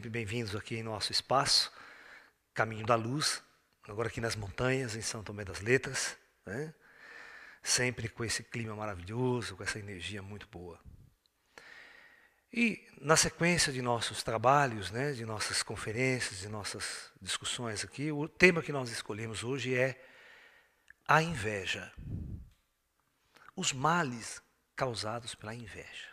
sempre bem-vindos aqui em nosso espaço, Caminho da Luz, agora aqui nas montanhas, em São Tomé das Letras, né? Sempre com esse clima maravilhoso, com essa energia muito boa. E na sequência de nossos trabalhos, né, de nossas conferências, de nossas discussões aqui, o tema que nós escolhemos hoje é a inveja. Os males causados pela inveja.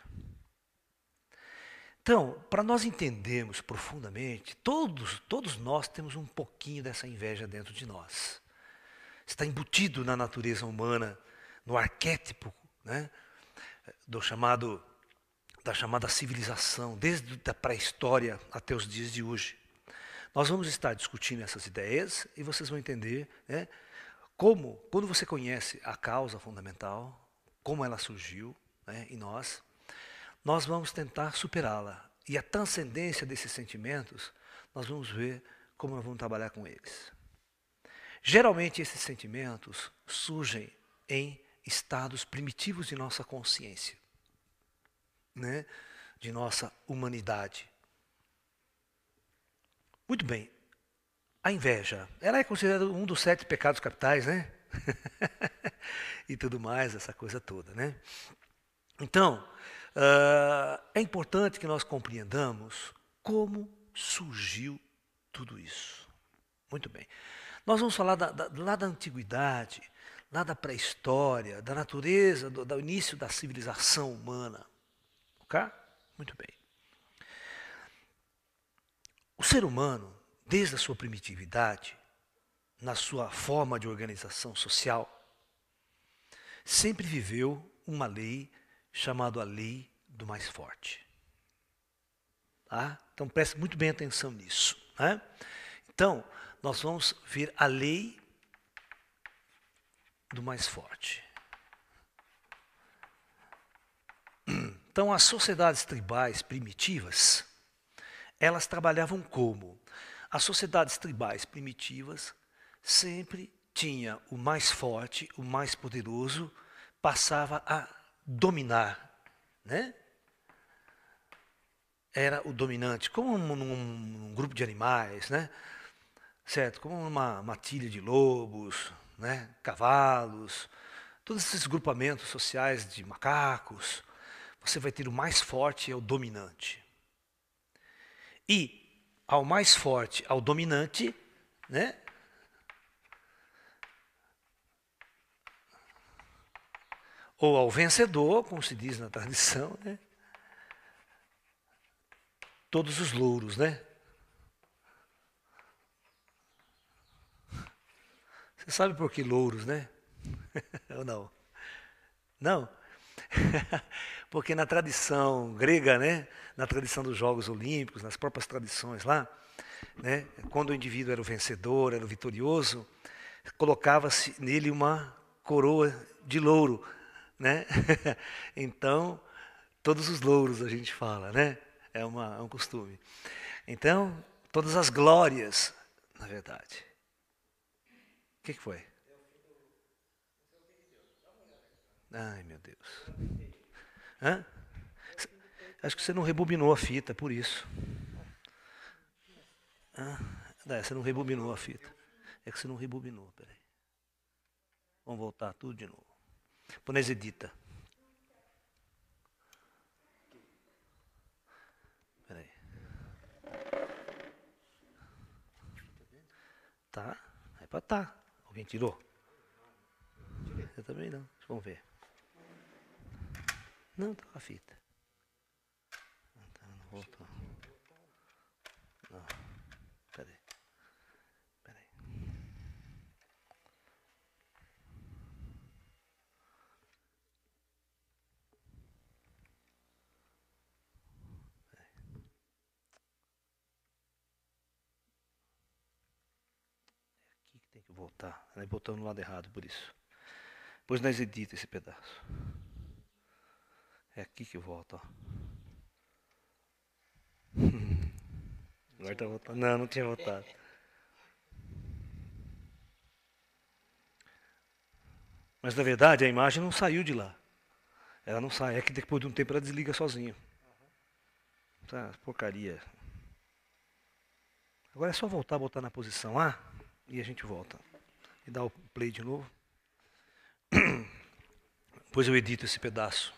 Então, para nós entendermos profundamente, todos nós temos um pouquinho dessa inveja dentro de nós. Está embutido na natureza humana, no arquétipo, né, da chamada civilização, desde a pré-história até os dias de hoje. Nós vamos estar discutindo essas ideias e vocês vão entender, né, como, quando você conhece a causa fundamental, como ela surgiu, né, em nós vamos tentar superá-la. E a transcendência desses sentimentos, nós vamos ver como nós vamos trabalhar com eles. Geralmente esses sentimentos surgem em estados primitivos de nossa consciência, né? De nossa humanidade. Muito bem, a inveja, ela é considerada um dos 7 pecados capitais, né? E tudo mais, essa coisa toda, né? Então, é importante que nós compreendamos como surgiu tudo isso. Muito bem. Nós vamos falar lá da antiguidade, lá da pré-história, da natureza, do início da civilização humana. Ok? Muito bem. O ser humano, desde a sua primitividade, na sua forma de organização social, sempre viveu uma lei chamada a lei do mais forte. Tá? Então preste muito bem atenção nisso. Né? Então, nós vamos ver a lei do mais forte. Então, as sociedades tribais primitivas, elas trabalhavam como? As sociedades tribais primitivas sempre tinha o mais forte, o mais poderoso, passava a dominar, né? Era o dominante, como num grupo de animais, né? Certo? Como uma matilha de lobos, né? Cavalos, todos esses grupamentos sociais de macacos, você vai ter o mais forte é o dominante. E ao mais forte, ao dominante, né? Ou ao vencedor, como se diz na tradição, né? Todos os louros, né? Você sabe por que louros, né? Ou não? Não? Porque na tradição grega, né? Na tradição dos Jogos Olímpicos, nas próprias tradições lá, né? Quando o indivíduo era o vencedor, era o vitorioso, colocava-se nele uma coroa de louro, né? Então, todos os louros a gente fala, né? É um costume. Então, todas as glórias, na verdade. O que foi? Ai, meu Deus. Hã? Acho que você não rebobinou a fita, por isso. Você não rebobinou a fita. É que você não rebobinou, peraí. Vamos voltar tudo de novo. Pones edita. Peraí. Tá? É pra tá. Alguém tirou? Eu também não. Vamos ver. Não, tá com a fita. Não voltou. Não. Peraí. Peraí. Aqui que tem que voltar. Nós botamos no lado errado, por isso. Depois nós edita esse pedaço. É aqui que volta, ó. Agora tá voltando. Não, não tinha voltado. Mas na verdade a imagem não saiu de lá. Ela não sai. É que depois de um tempo ela desliga sozinha. Tá, porcaria. Agora é só voltar, botar na posição A e a gente volta. E dar o play de novo. Depois eu edito esse pedaço.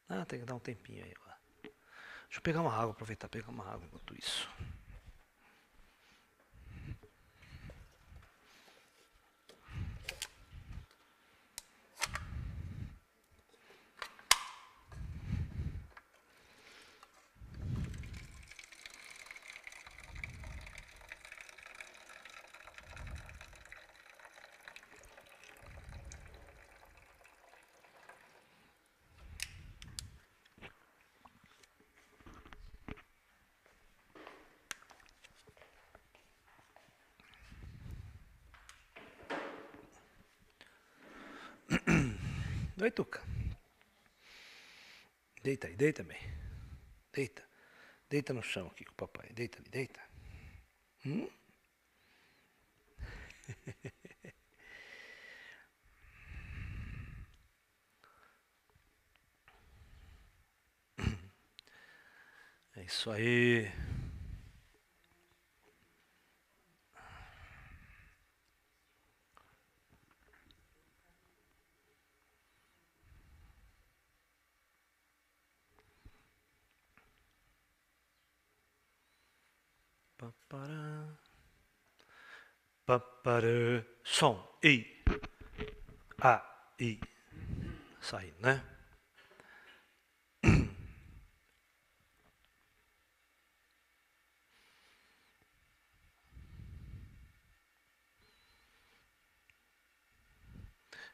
Ah, tem que dar um tempinho aí agora. Deixa eu pegar uma água, aproveitar e pegar uma água enquanto isso. Oi, Tuca. Deita aí, deita bem. Deita. Deita no chão aqui com o papai. Deita ali, deita. É isso aí. Papará. Papará. Som. I. A. I. Saindo, né?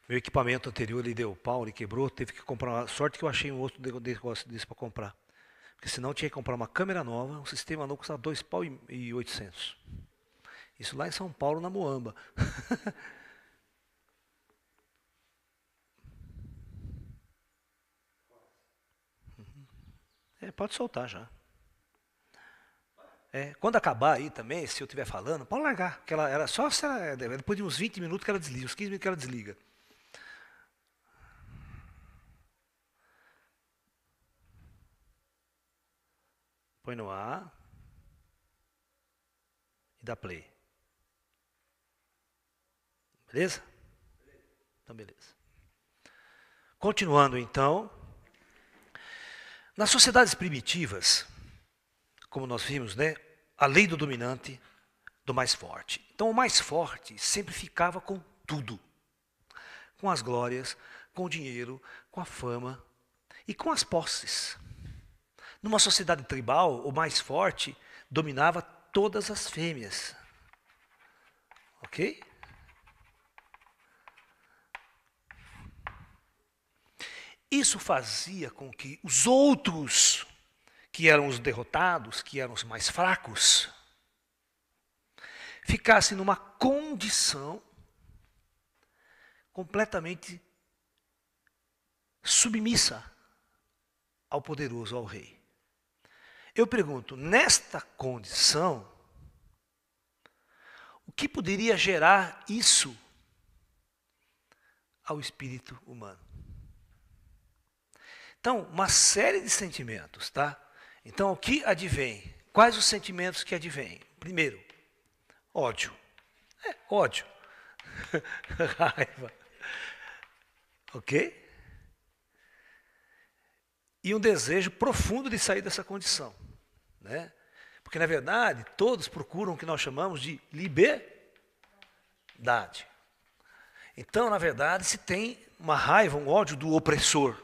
Meu equipamento anterior ele deu pau, ele quebrou, teve que comprar. Sorte que eu achei um outro negócio desse para comprar. Porque senão tinha que comprar uma câmera nova, um sistema novo custava 2 pau e 800. Isso lá em São Paulo, na Moamba. É, pode soltar já. É, quando acabar aí também, se eu estiver falando, pode largar. Que ela era só se ela, depois de uns 20 minutos que ela desliga, uns 15 minutos que ela desliga. Põe no ar e dá play. Beleza? Então, beleza. Continuando então. Nas sociedades primitivas, como nós vimos, né, a lei do dominante, do mais forte. Então o mais forte sempre ficava com tudo. Com as glórias, com o dinheiro, com a fama e com as posses. Numa sociedade tribal, o mais forte dominava todas as fêmeas. Ok? Isso fazia com que os outros, que eram os derrotados, que eram os mais fracos, ficassem numa condição completamente submissa ao poderoso, ao rei. Eu pergunto, nesta condição, o que poderia gerar isso ao espírito humano? Então, uma série de sentimentos, tá? Então, o que advém? Quais os sentimentos que advêm? Primeiro, ódio. Ódio. Raiva. Ok? E um desejo profundo de sair dessa condição. Né? Porque, na verdade, todos procuram o que nós chamamos de liberdade. Então, na verdade, se tem uma raiva, um ódio do opressor,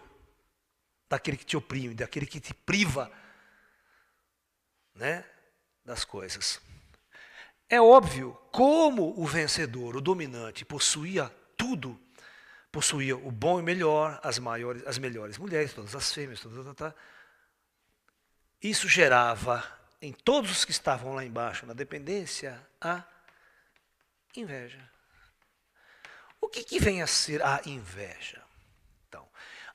daquele que te oprime, daquele que te priva, né, das coisas. É óbvio, como o vencedor, o dominante, possuía tudo, possuía o bom e melhor, as melhores mulheres, todas as fêmeas, isso gerava em todos os que estavam lá embaixo, na dependência, a inveja. O que vem a ser a inveja? Então,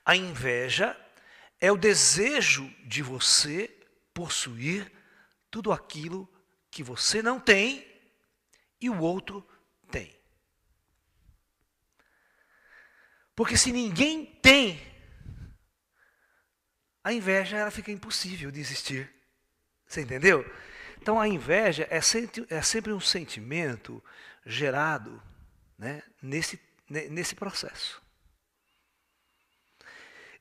a inveja é o desejo de você possuir tudo aquilo que você não tem e o outro tem. Porque se ninguém tem, a inveja ela fica impossível de existir. Você entendeu? Então a inveja é sempre um sentimento gerado, né, nesse processo.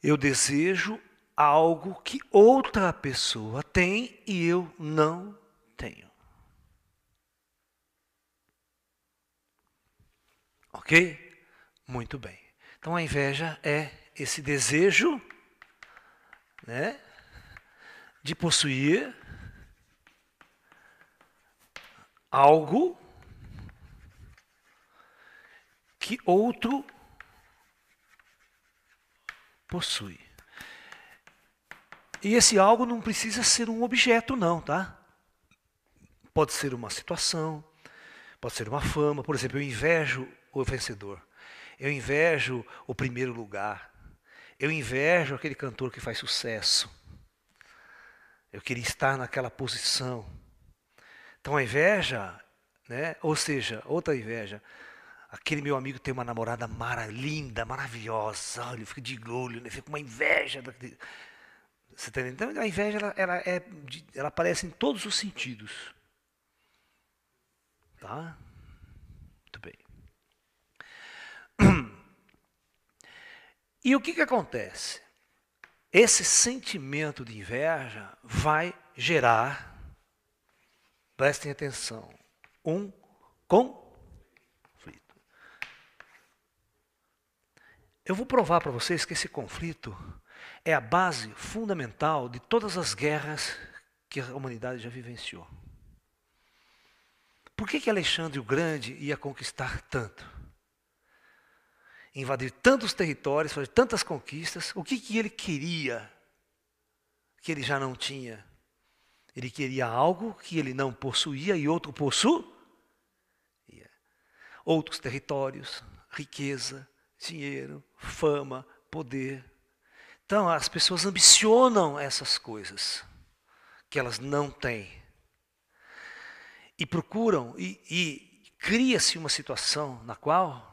Eu desejo algo que outra pessoa tem e eu não tenho. Ok? Muito bem. Então a inveja é esse desejo, né, de possuir algo que outro possui. E esse algo não precisa ser um objeto, não, tá? Pode ser uma situação, pode ser uma fama. Por exemplo, eu invejo o vencedor. Eu invejo o primeiro lugar. Eu invejo aquele cantor que faz sucesso. Eu queria estar naquela posição. Então a inveja, né? Ou seja, outra inveja. Aquele meu amigo tem uma namorada linda, maravilhosa. Olha, eu fico de olho, né? Fico com uma inveja. Você tá entendendo? Então a inveja ela aparece em todos os sentidos. Tá? Muito bem. E o que acontece? Esse sentimento de inveja vai gerar, prestem atenção, um conflito. Eu vou provar para vocês que esse conflito é a base fundamental de todas as guerras que a humanidade já vivenciou. Por que Alexandre o Grande ia conquistar tanto? Invadir tantos territórios, fazer tantas conquistas. O que ele queria que ele já não tinha? Ele queria algo que ele não possuía e outro possuía. Outros territórios, riqueza, dinheiro, fama, poder. Então as pessoas ambicionam essas coisas que elas não têm. E procuram, e cria-se uma situação na qual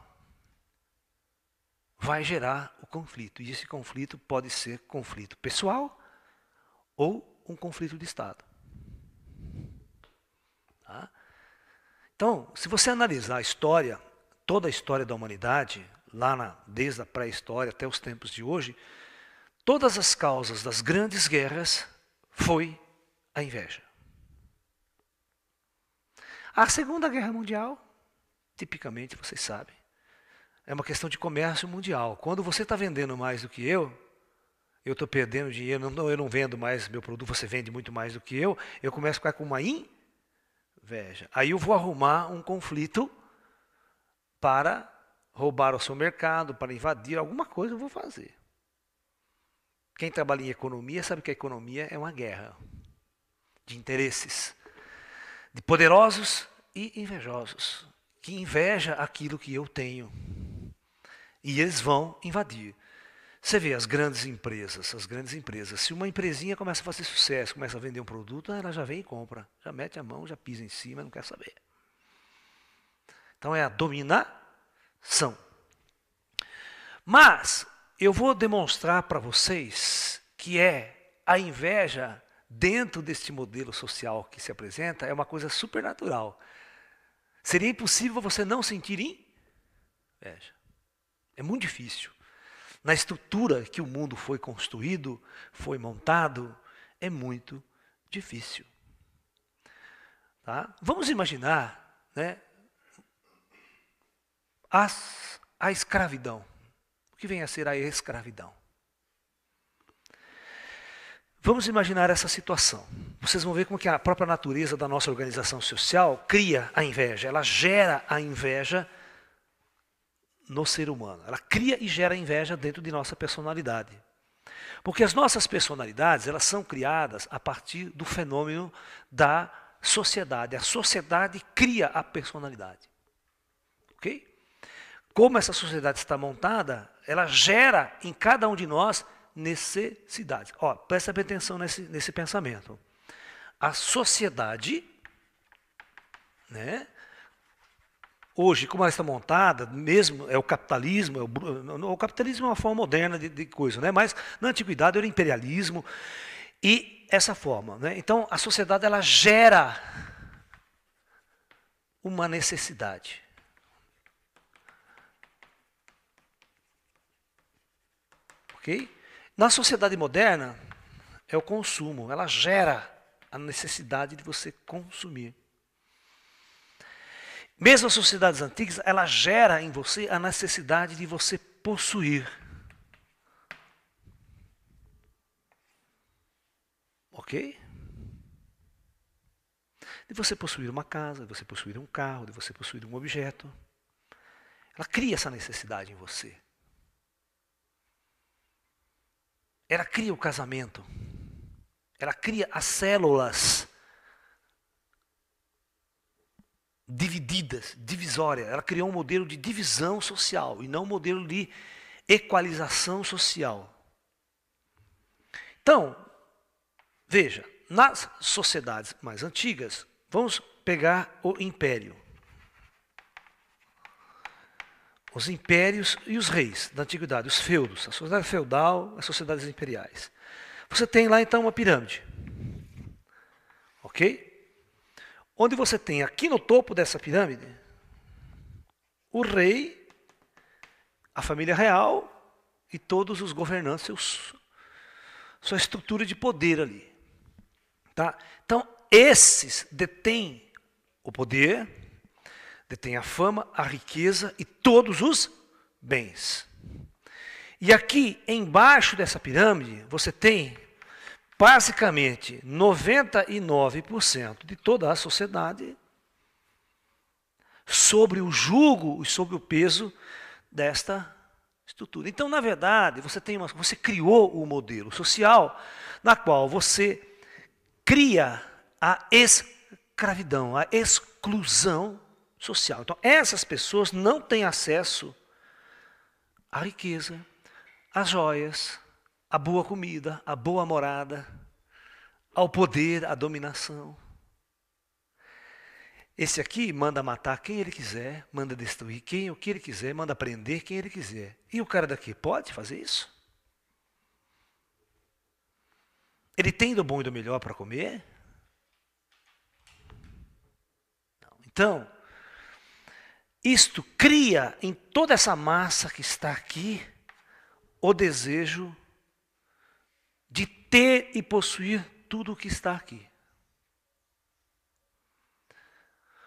vai gerar o conflito. E esse conflito pode ser conflito pessoal ou um conflito de Estado. Tá? Então, se você analisar a história, toda a história da humanidade, desde a pré-história até os tempos de hoje, todas as causas das grandes guerras foi a inveja. A Segunda Guerra Mundial, tipicamente, vocês sabem, é uma questão de comércio mundial. Quando você está vendendo mais do que eu estou perdendo dinheiro, eu não vendo mais meu produto, você vende muito mais do que eu começo a ficar com uma inveja. Aí eu vou arrumar um conflito para roubar o seu mercado, para invadir, alguma coisa eu vou fazer. Quem trabalha em economia sabe que a economia é uma guerra de interesses, de poderosos e invejosos, que inveja aquilo que eu tenho. E eles vão invadir. Você vê as grandes empresas, se uma empresinha começa a fazer sucesso, começa a vender um produto, ela já vem e compra, já mete a mão, já pisa em cima, não quer saber. Então é a dominação. Mas eu vou demonstrar para vocês que a inveja dentro deste modelo social que se apresenta é uma coisa supernatural. Seria impossível você não sentir inveja. É muito difícil. Na estrutura que o mundo foi construído, foi montado, é muito difícil. Tá? Vamos imaginar, né, a escravidão. O que vem a ser a escravidão? Vamos imaginar essa situação. Vocês vão ver como que a própria natureza da nossa organização social cria a inveja. Ela gera a inveja no ser humano. Ela cria e gera inveja dentro de nossa personalidade. Porque as nossas personalidades, elas são criadas a partir do fenômeno da sociedade. A sociedade cria a personalidade. Ok? Como essa sociedade está montada, ela gera em cada um de nós necessidades. Ó, presta bem atenção nesse pensamento. A sociedade, né, Hoje, como ela está montada, mesmo é o capitalismo, o capitalismo é uma forma moderna de coisa, né? Mas na antiguidade era o imperialismo e essa forma, né? Então a sociedade ela gera uma necessidade. Ok? Na sociedade moderna é o consumo, ela gera a necessidade de você consumir. Mesmo as sociedades antigas, ela gera em você a necessidade de você possuir. Ok? De você possuir uma casa, de você possuir um carro, de você possuir um objeto. Ela cria essa necessidade em você. Ela cria o casamento. Ela cria as células divididas, divisórias. Ela criou um modelo de divisão social e não um modelo de equalização social. Então, veja, nas sociedades mais antigas, vamos pegar o império. Os impérios e os reis da antiguidade, os feudos, a sociedade feudal, as sociedades imperiais. Você tem lá então uma pirâmide. Ok? Onde você tem aqui no topo dessa pirâmide o rei, a família real e todos os governantes, sua estrutura de poder ali. Tá? Então, esses detêm o poder, detêm a fama, a riqueza e todos os bens. E aqui, embaixo dessa pirâmide, você tem basicamente 99% de toda a sociedade sobre o jugo e sobre o peso desta estrutura. Então, na verdade, você criou o modelo social na qual você cria a escravidão, a exclusão social. Então, essas pessoas não têm acesso à riqueza, às joias, à boa comida, à boa morada, ao poder, à dominação. Esse aqui manda matar quem ele quiser, manda destruir o que ele quiser, manda prender quem ele quiser. E o cara daqui pode fazer isso? Ele tem do bom e do melhor para comer? Não. Então, isto cria em toda essa massa que está aqui o desejo de ter e possuir tudo o que está aqui.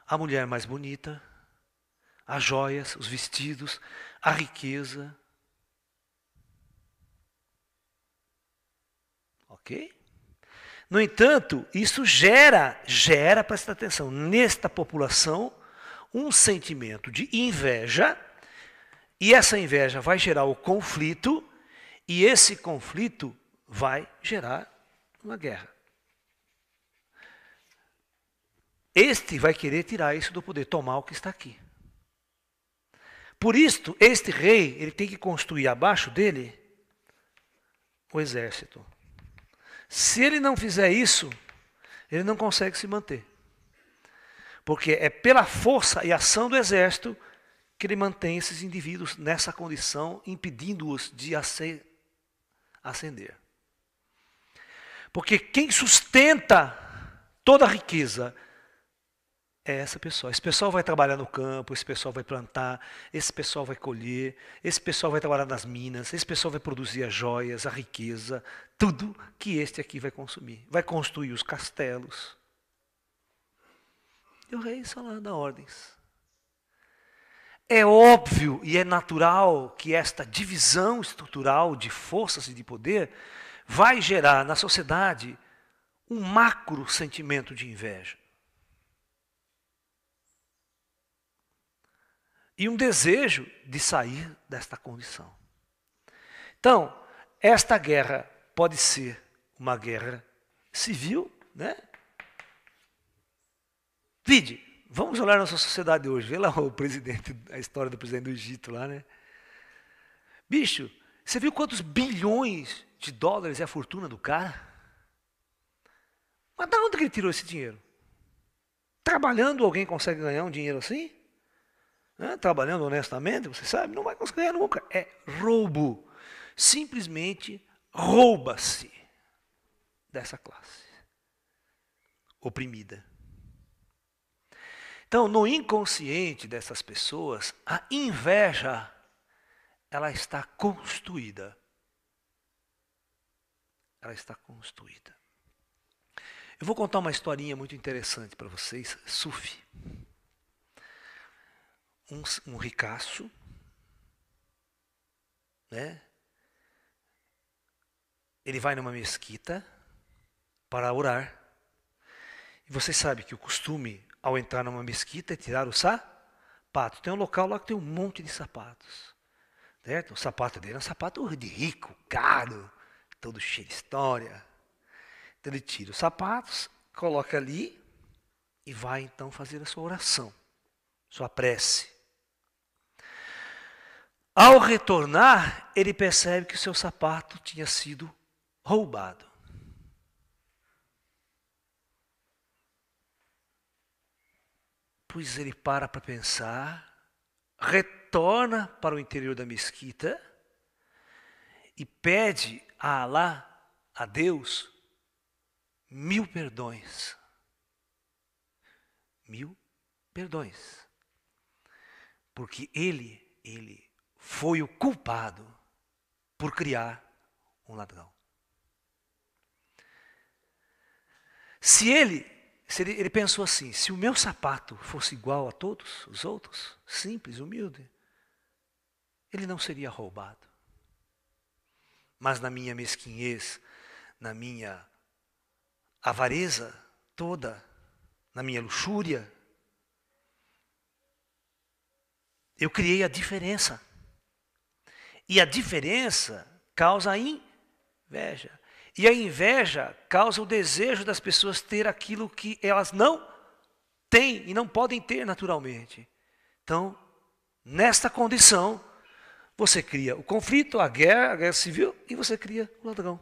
A mulher mais bonita, as joias, os vestidos, a riqueza. Ok? No entanto, isso gera, presta atenção, nesta população, um sentimento de inveja, e essa inveja vai gerar o conflito, e esse conflito vai gerar uma guerra. Este vai querer tirar isso do poder, tomar o que está aqui. Por isto, este rei, ele tem que construir abaixo dele o exército. Se ele não fizer isso, ele não consegue se manter. Porque é pela força e ação do exército que ele mantém esses indivíduos nessa condição, impedindo-os de ascender. Porque quem sustenta toda a riqueza é essa pessoa. Esse pessoal vai trabalhar no campo, esse pessoal vai plantar, esse pessoal vai colher, esse pessoal vai trabalhar nas minas, esse pessoal vai produzir as joias, a riqueza, tudo que este aqui vai consumir. Vai construir os castelos. E o rei só lá dá ordens. É óbvio e é natural que esta divisão estrutural de forças e de poder vai gerar na sociedade um macro sentimento de inveja. E um desejo de sair desta condição. Então, esta guerra pode ser uma guerra civil, né? Vide, vamos olhar nossa sociedade hoje, vê lá o presidente, a história do presidente do Egito lá, né? Bicho, você viu quantos bilhões de dólares é a fortuna do cara? Mas de onde que ele tirou esse dinheiro? Trabalhando alguém consegue ganhar um dinheiro assim? né, trabalhando honestamente, você sabe, não vai conseguir ganhar nunca. É roubo. Simplesmente rouba-se dessa classe oprimida. Então, no inconsciente dessas pessoas, a inveja, ela está construída. Ela está construída. Eu vou contar uma historinha muito interessante para vocês. Sufi. Um ricaço, né? Ele vai numa mesquita para orar. E você sabe que o costume, ao entrar numa mesquita, é tirar o sapato. Tem um local lá que tem um monte de sapatos. Certo? O sapato dele é um sapato de rico, caro, todo cheio de história. Então ele tira os sapatos, coloca ali e vai então fazer a sua oração, sua prece. Ao retornar, ele percebe que o seu sapato tinha sido roubado. Pois ele para pensar, retorna para o interior da mesquita e pede a Alá, a Deus, 1000 perdões. 1000 perdões. Porque ele foi o culpado por criar um ladrão. Se ele pensou assim, se o meu sapato fosse igual a todos os outros, simples, humilde, ele não seria roubado. Mas na minha mesquinhez, na minha avareza toda, na minha luxúria, eu criei a diferença. E a diferença causa a inveja. E a inveja causa o desejo das pessoas ter aquilo que elas não têm e não podem ter naturalmente. Então, nesta condição, você cria o conflito, a guerra civil, e você cria o ladrão.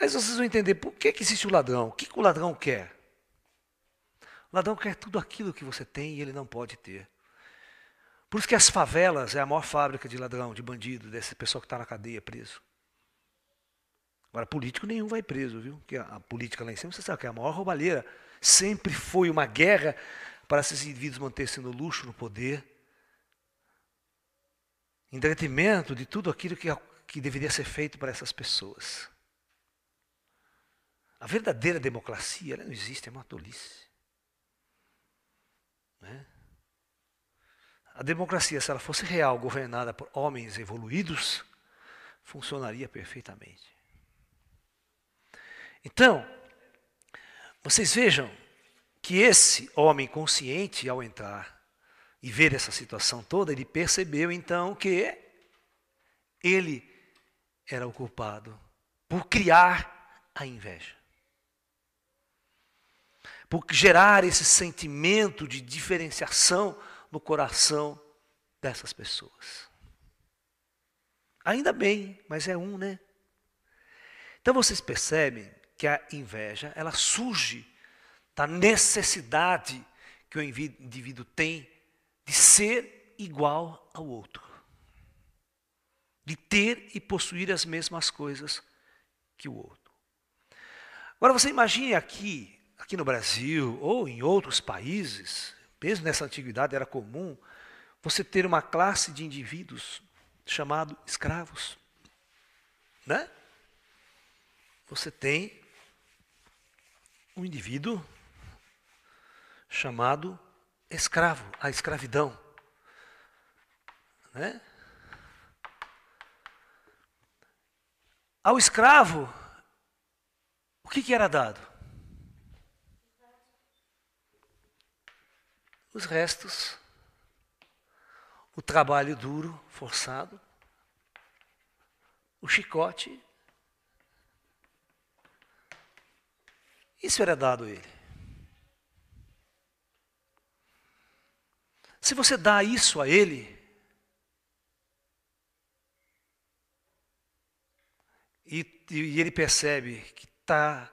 Aí vocês vão entender por que existe o ladrão. O que o ladrão quer? O ladrão quer tudo aquilo que você tem e ele não pode ter. Por isso que as favelas é a maior fábrica de ladrão, de bandido, desse pessoal que está na cadeia preso. Agora, político nenhum vai preso, viu? Porque a política lá em cima, você sabe que é a maior roubalheira. Sempre foi uma guerra para esses indivíduos manter-se no luxo, no poder, em detrimento de tudo aquilo que deveria ser feito para essas pessoas. A verdadeira democracia, ela não existe, é uma tolice. Né? A democracia, se ela fosse real, governada por homens evoluídos, funcionaria perfeitamente. Então, vocês vejam que esse homem consciente, ao entrar e ver essa situação toda, ele percebeu então que ele era o culpado por criar a inveja. Por gerar esse sentimento de diferenciação no coração dessas pessoas. Ainda bem, mas é um, né? Então vocês percebem que a inveja, ela surge da necessidade que o indivíduo tem de ser igual ao outro. De ter e possuir as mesmas coisas que o outro. Agora você imagine aqui no Brasil ou em outros países, mesmo nessa antiguidade era comum, você ter uma classe de indivíduos chamado escravos. Né? Você tem um indivíduo chamado escravo, a escravidão. Né? Ao escravo, o que era dado? Os restos, o trabalho duro, forçado, o chicote. Isso era dado a ele. Se você dá isso a ele, e ele percebe que está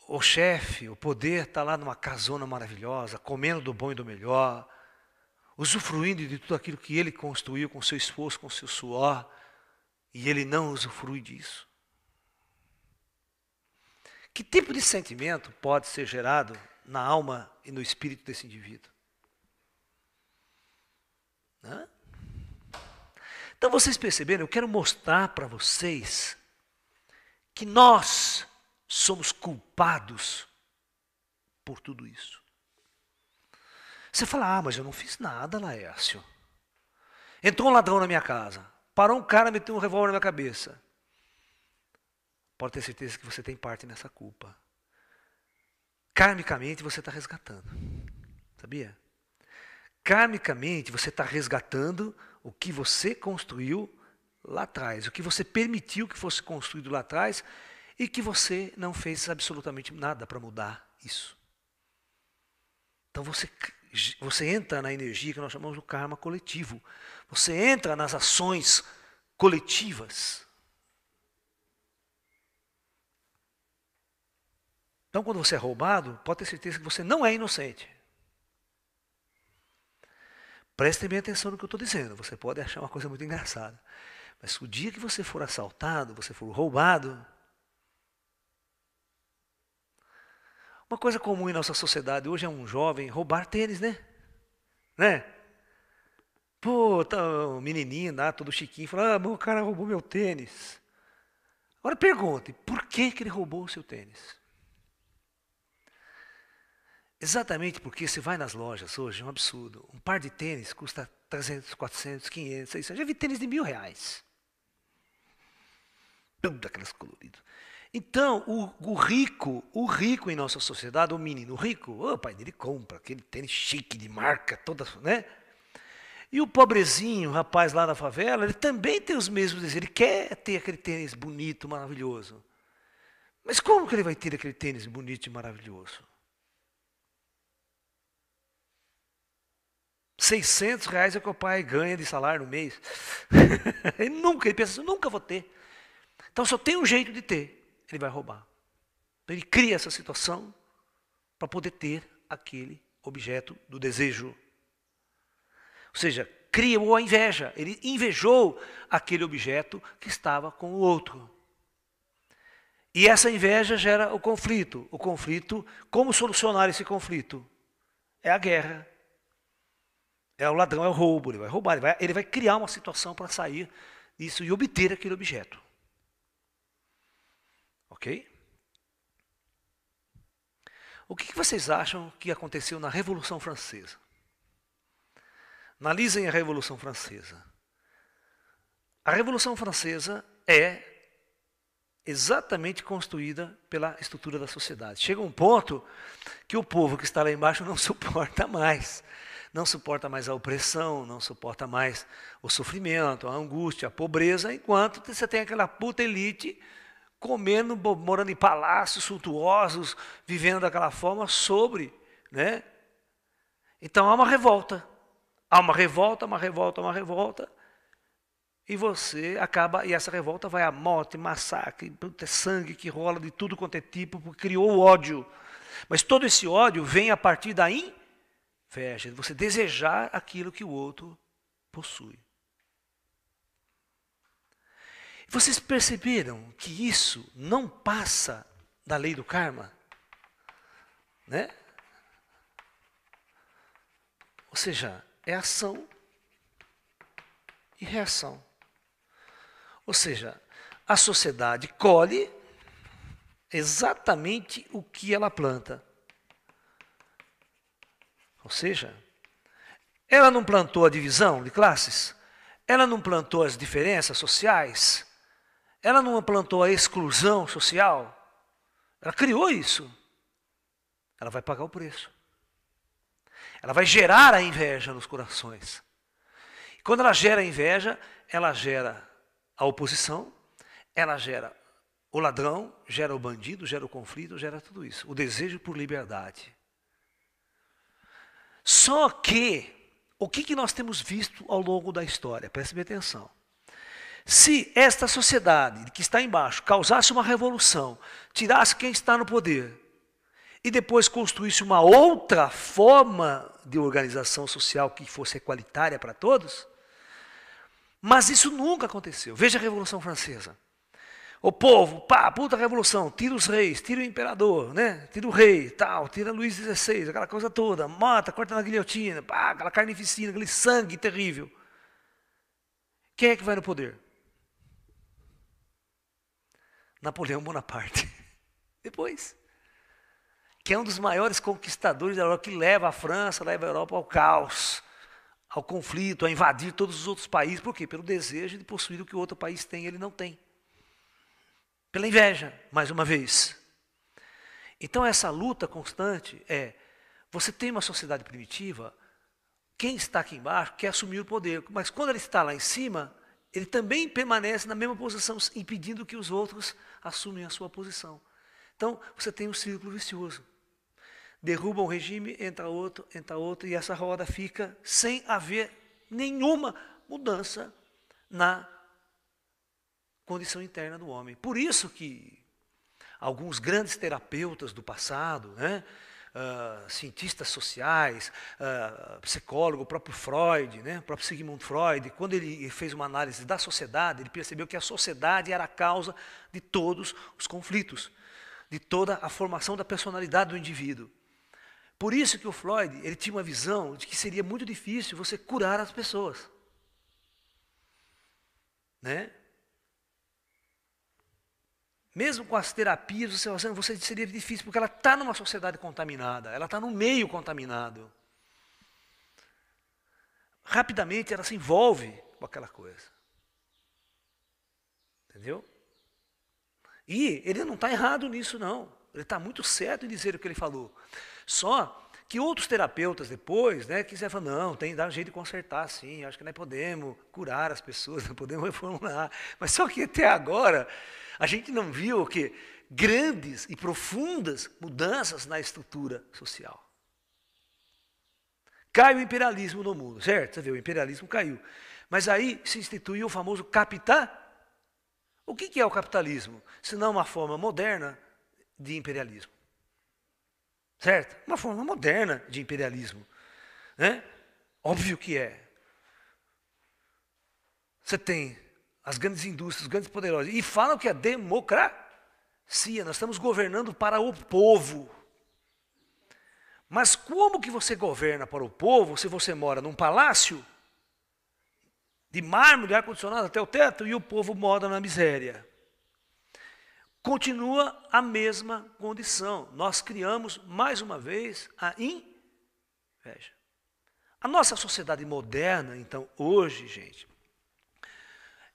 o chefe, o poder está lá numa casona maravilhosa, comendo do bom e do melhor, usufruindo de tudo aquilo que ele construiu com seu esforço, com seu suor, e ele não usufrui disso. Que tipo de sentimento pode ser gerado na alma e no espírito desse indivíduo? Hã? Então vocês perceberam, eu quero mostrar para vocês que nós somos culpados por tudo isso. Você fala, mas eu não fiz nada, Laércio. Entrou um ladrão na minha casa, parou um cara, meteu um revólver na minha cabeça. Pode ter certeza que você tem parte nessa culpa. Karmicamente você está resgatando. Sabia? Karmicamente você está resgatando o que você construiu lá atrás, o que você permitiu que fosse construído lá atrás e que você não fez absolutamente nada para mudar isso. Então você entra na energia que nós chamamos de karma coletivo. Você entra nas ações coletivas. Então, quando você é roubado, pode ter certeza que você não é inocente. Prestem bem atenção no que eu estou dizendo. Você pode achar uma coisa muito engraçada. Mas o dia que você for assaltado, você for roubado... Uma coisa comum em nossa sociedade hoje é um jovem roubar tênis, né? Pô, tá um menininho lá, todo chiquinho, fala, o cara roubou meu tênis. Agora pergunte, por que ele roubou o seu tênis? Exatamente porque você vai nas lojas hoje, é um absurdo. Um par de tênis custa 300, 400, 500, 600. Já vi tênis de R$1.000. Tudo aquelas coloridas. Então, o rico em nossa sociedade, o menino rico, o pai dele compra aquele tênis chique de marca, toda, né? E o pobrezinho, o rapaz lá na favela, ele também tem os mesmos desejos. Ele quer ter aquele tênis bonito, maravilhoso. Mas como que ele vai ter aquele tênis bonito e maravilhoso? R$600 é o que o pai ganha de salário no mês. Ele pensa, eu nunca vou ter. Então só tem um jeito de ter. Ele vai roubar. Então, ele cria essa situação para poder ter aquele objeto do desejo. Ou seja, criou a inveja. Ele invejou aquele objeto que estava com o outro. E essa inveja gera o conflito. O conflito, como solucionar esse conflito? É a guerra. É o ladrão, é o roubo. Ele vai roubar, ele vai criar uma situação para sair disso e obter aquele objeto. Ok? O que vocês acham que aconteceu na Revolução Francesa? Analisem a Revolução Francesa. A Revolução Francesa é exatamente construída pela estrutura da sociedade. Chega um ponto que o povo que está lá embaixo não suporta mais. Não suporta mais a opressão, não suporta mais o sofrimento, a angústia, a pobreza, enquanto você tem aquela puta elite comendo, morando em palácios suntuosos, vivendo daquela forma sobre, né? Então há uma revolta. Há uma revolta, uma revolta, uma revolta. E você acaba, e essa revolta vai a morte, massacre, sangue que rola de tudo quanto é tipo, porque criou o ódio. Mas todo esse ódio vem a partir da inveja, de você desejar aquilo que o outro possui. Vocês perceberam que isso não passa da lei do karma? Né? Ou seja, é ação e reação. Ou seja, a sociedade colhe exatamente o que ela planta. Ou seja, ela não plantou a divisão de classes? Ela não plantou as diferenças sociais? Ela não plantou a exclusão social? Ela criou isso. Ela vai pagar o preço. Ela vai gerar a inveja nos corações. E quando ela gera a inveja, ela gera a oposição, ela gera o ladrão, gera o bandido, gera o conflito, gera tudo isso. O desejo por liberdade. Só que, o que nós temos visto ao longo da história? Preste bem atenção. Se esta sociedade que está embaixo causasse uma revolução, tirasse quem está no poder, e depois construísse uma outra forma de organização social que fosse equalitária para todos. Mas isso nunca aconteceu. Veja a Revolução Francesa. O povo, pá, puta revolução, tira os reis, tira o imperador, né? Tira o rei, tal, tira Luís XVI, aquela coisa toda, mata, corta na guilhotina, pá, aquela carnificina, aquele sangue terrível. Quem é que vai no poder? Napoleão Bonaparte. Depois. Que é um dos maiores conquistadores da Europa, que leva a França, leva a Europa ao caos, ao conflito, a invadir todos os outros países. Por quê? Pelo desejo de possuir o que o outro país tem e ele não tem. Pela inveja, mais uma vez. Então essa luta constante você tem uma sociedade primitiva, quem está aqui embaixo quer assumir o poder, mas quando ele está lá em cima, ele também permanece na mesma posição, impedindo que os outros assumam a sua posição. Então você tem um círculo vicioso. Derruba um regime, entra outro, e essa roda fica sem haver nenhuma mudança na condição interna do homem. Por isso que alguns grandes terapeutas do passado, né, cientistas sociais, psicólogo, o próprio Freud, né, o próprio Sigmund Freud, quando ele fez uma análise da sociedade, ele percebeu que a sociedade era a causa de todos os conflitos, de toda a formação da personalidade do indivíduo. Por isso que o Freud ele tinha uma visão de que seria muito difícil você curar as pessoas. Né? Mesmo com as terapias, você seria difícil, porque ela está numa sociedade contaminada, ela está num meio contaminado. Rapidamente ela se envolve com aquela coisa. Entendeu? E ele não está errado nisso, não. Ele está muito certo em dizer o que ele falou. Só que outros terapeutas depois, né, quiseram falar, não, tem que dar um jeito de consertar, sim, acho que nós podemos curar as pessoas, nós podemos reformular. Mas só que até agora, a gente não viu o quê? Grandes e profundas mudanças na estrutura social. Cai o imperialismo no mundo, certo? Você vê, o imperialismo caiu. Mas aí se instituiu o famoso capitalismo. O que é o capitalismo? Se não uma forma moderna de imperialismo. Certo? Uma forma moderna de imperialismo. Né? Óbvio que é. Você tem as grandes indústrias, os grandes poderosos, e falam que é democracia, nós estamos governando para o povo. Mas como que você governa para o povo se você mora num palácio de mármore, de ar-condicionado até o teto, e o povo mora na miséria? Continua a mesma condição. Nós criamos, mais uma vez, a inveja. A nossa sociedade moderna, então, hoje, gente,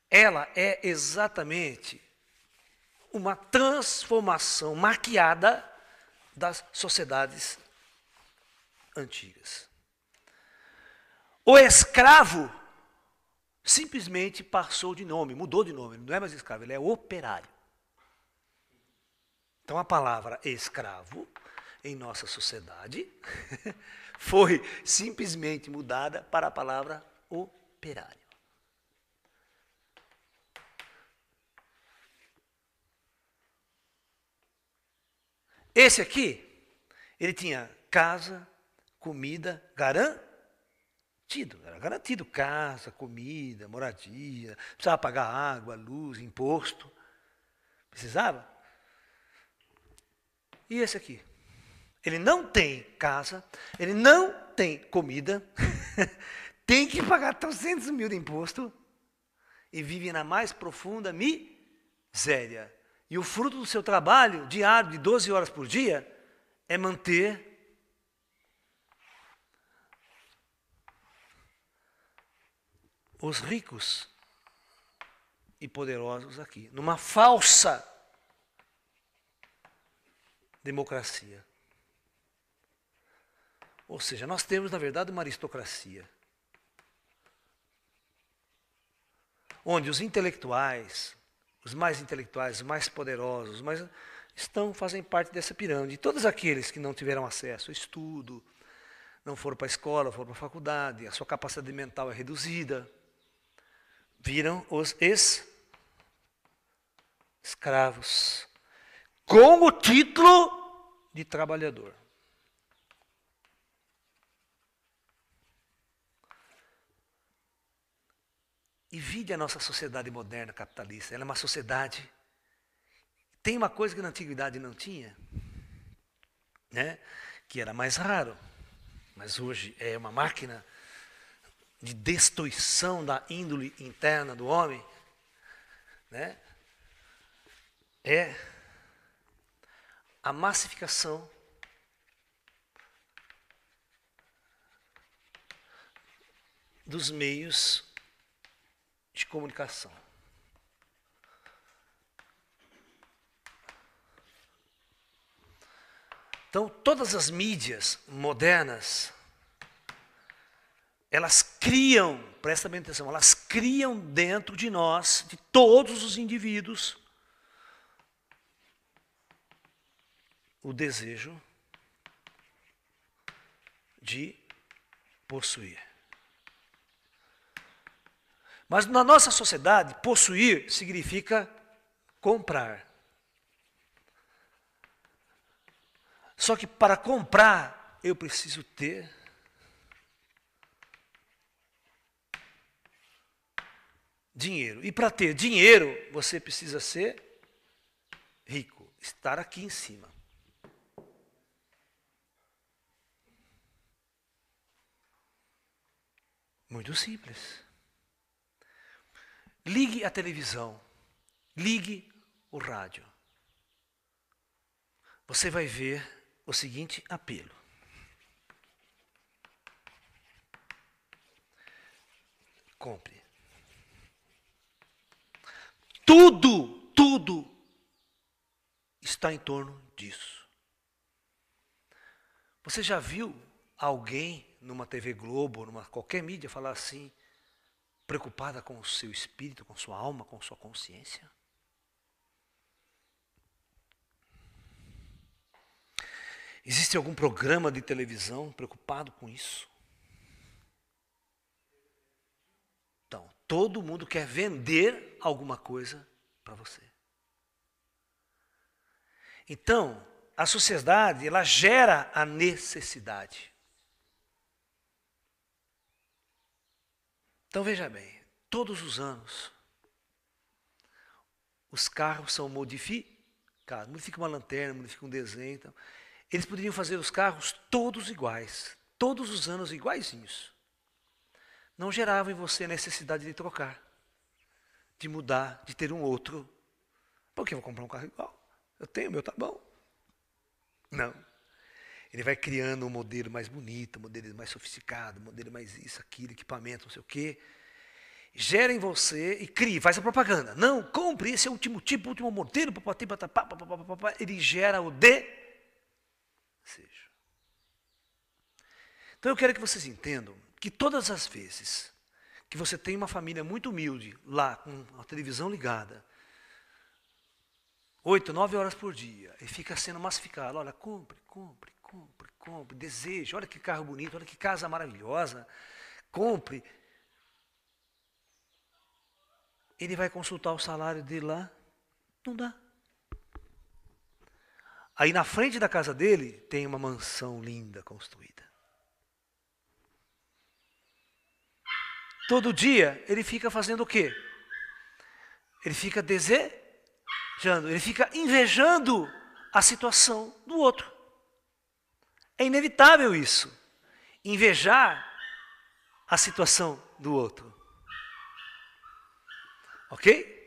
ela é exatamente uma transformação maquiada das sociedades antigas. O escravo simplesmente passou de nome, mudou de nome, não é mais escravo, ele é operário. Então a palavra escravo em nossa sociedade foi simplesmente mudada para a palavra operário. Esse aqui, ele tinha casa, comida, garantido. Era garantido casa, comida, moradia, precisava pagar água, luz, imposto. Precisava? E esse aqui? Ele não tem casa, ele não tem comida, tem que pagar 300 mil de imposto e vive na mais profunda miséria. E o fruto do seu trabalho diário de 12 horas por dia é manter os ricos e poderosos aqui, numa falsa democracia. Ou seja, nós temos, na verdade, uma aristocracia, onde os intelectuais, os mais poderosos, fazem parte dessa pirâmide. E todos aqueles que não tiveram acesso a estudo, não foram para a escola, foram para a faculdade, a sua capacidade mental é reduzida, viram os escravos, com o título de trabalhador. E vide a nossa sociedade moderna capitalista. Ela é uma sociedade. Tem uma coisa que na antiguidade não tinha, né? Que era mais raro. Mas hoje é uma máquina de destruição da índole interna do homem, né? É a massificação dos meios de comunicação. Então, todas as mídias modernas, elas criam, presta bem atenção, elas criam dentro de nós, de todos os indivíduos, o desejo de possuir. Mas na nossa sociedade, possuir significa comprar. Só que para comprar, eu preciso ter dinheiro. E para ter dinheiro, você precisa ser rico, estar aqui em cima. Muito simples. Ligue a televisão, ligue o rádio. Você vai ver o seguinte apelo. Compre. Tudo está em torno disso. Você já viu alguém numa TV Globo, numa qualquer mídia, falar assim, preocupada com o seu espírito, com sua alma, com sua consciência? Existe algum programa de televisão preocupado com isso? Então, todo mundo quer vender alguma coisa para você. Então, a sociedade, ela gera a necessidade. Então, veja bem, todos os anos, os carros são modificados. Modifica uma lanterna, modifica um desenho. Então, eles poderiam fazer os carros todos iguais, todos os anos iguaizinhos. Não gerava em você a necessidade de trocar, de mudar, de ter um outro. Por que eu vou comprar um carro igual? Eu tenho, o meu tá bom. Não. Ele vai criando um modelo mais bonito, um modelo mais sofisticado, um modelo mais isso, aquilo, equipamento, não sei o quê. Gera em você e cria, faz a propaganda. Não, compre, esse é o último tipo, o último modelo, ele gera o desejo. Então eu quero que vocês entendam que todas as vezes que você tem uma família muito humilde, lá com a televisão ligada, 8, 9 horas por dia, e fica sendo massificado, olha, compre, desejo, olha que carro bonito, olha que casa maravilhosa, compre. Ele vai consultar o salário dele lá, não dá. Aí na frente da casa dele tem uma mansão linda construída. Todo dia ele fica fazendo o quê? Ele fica desejando, ele fica invejando a situação do outro. É inevitável isso. Invejar a situação do outro. Ok?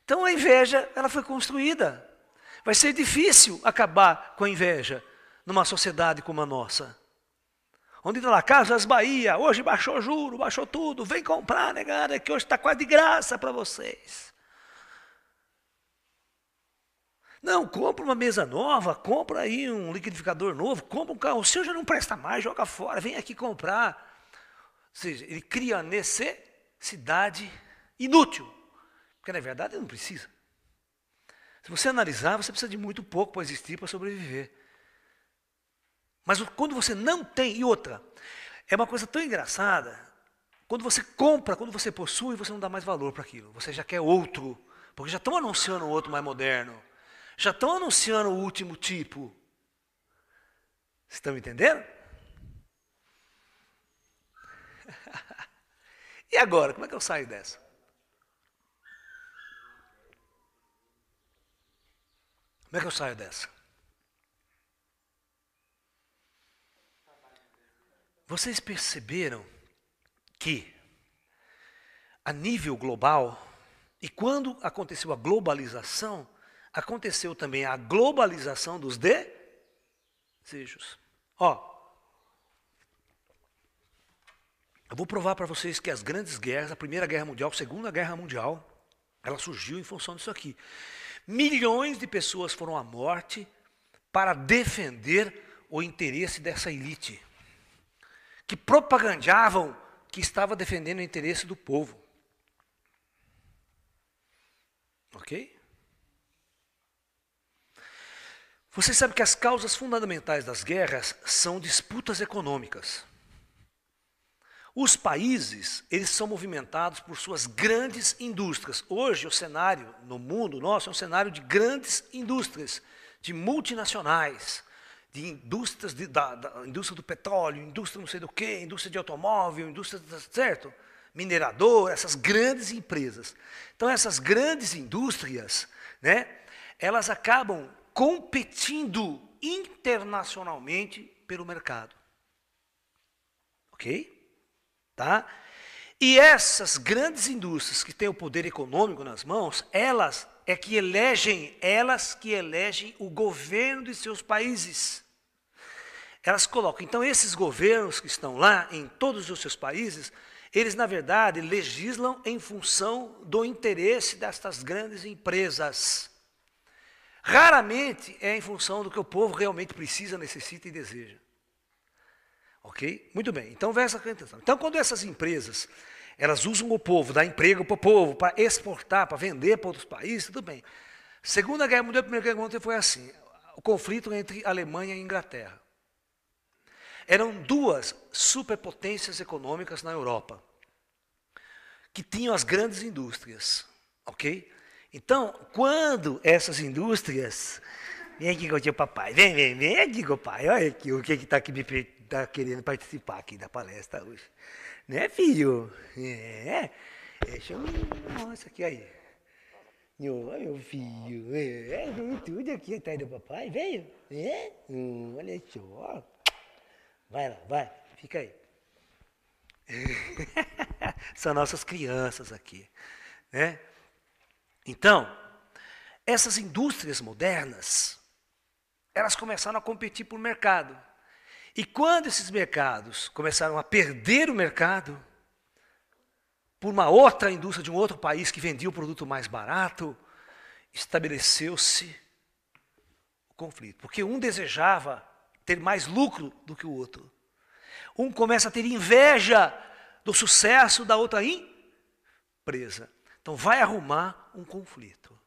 Então a inveja, ela foi construída. Vai ser difícil acabar com a inveja numa sociedade como a nossa. Onde está lá, Casas Bahia, hoje baixou juro, baixou tudo, vem comprar, negada, que hoje está quase de graça para vocês. Não, compra uma mesa nova, compra aí um liquidificador novo, compra um carro, o seu já não presta mais, joga fora, vem aqui comprar. Ou seja, ele cria a necessidade inútil, porque na verdade ele não precisa. Se você analisar, você precisa de muito pouco para existir, para sobreviver. Mas quando você não tem, e outra, é uma coisa tão engraçada, quando você compra, quando você possui, você não dá mais valor para aquilo, você já quer outro, porque já estão anunciando outro mais moderno, já estão anunciando o último tipo. Vocês estão me entendendo? E agora, como é que eu saio dessa? Como é que eu saio dessa? Vocês perceberam que, a nível global, e quando aconteceu a globalização, aconteceu também a globalização dos desejos. Ó, eu vou provar para vocês que as grandes guerras, a Primeira Guerra Mundial, a Segunda Guerra Mundial, ela surgiu em função disso aqui. Milhões de pessoas foram à morte para defender o interesse dessa elite, que propagandeavam que estava defendendo o interesse do povo. Ok? Você sabe que as causas fundamentais das guerras são disputas econômicas. Os países, eles são movimentados por suas grandes indústrias. Hoje, o cenário no mundo nosso é um cenário de grandes indústrias, de multinacionais, de indústrias, da indústria do petróleo, indústria não sei do quê, indústria de automóvel, indústria, certo? Minerador, essas grandes empresas. Então, essas grandes indústrias, né, elas acabam competindo internacionalmente pelo mercado. Ok? Tá? E essas grandes indústrias que têm o poder econômico nas mãos, elas que elegem o governo de seus países. Elas colocam, então esses governos que estão lá, em todos os seus países, eles na verdade legislam em função do interesse destas grandes empresas. Raramente é em função do que o povo realmente precisa, necessita e deseja. Ok? Muito bem, então veja essa atenção. Então quando essas empresas, elas usam o povo, dá emprego para o povo, para exportar, para vender para outros países, tudo bem. Segunda Guerra Mundial, Primeira Guerra Mundial foi assim, o conflito entre Alemanha e Inglaterra. Eram duas superpotências econômicas na Europa, que tinham as grandes indústrias, ok? Então, quando essas indústrias... Vem aqui com o teu papai, vem aqui com o pai, olha aqui o que está aqui tá querendo participar aqui da palestra hoje. Né, filho? Deixa eu mostrar aqui aí. Meu filho, veio tudo aqui atrás do papai, veio? Olha só. Vai lá, vai, fica aí. São nossas crianças aqui, né? Então, essas indústrias modernas, elas começaram a competir por mercado. E quando esses mercados começaram a perder o mercado por uma outra indústria de um outro país que vendia o produto mais barato, estabeleceu-se o conflito. Porque um desejava ter mais lucro do que o outro. Um começa a ter inveja do sucesso da outra empresa. Então vai arrumar um conflito.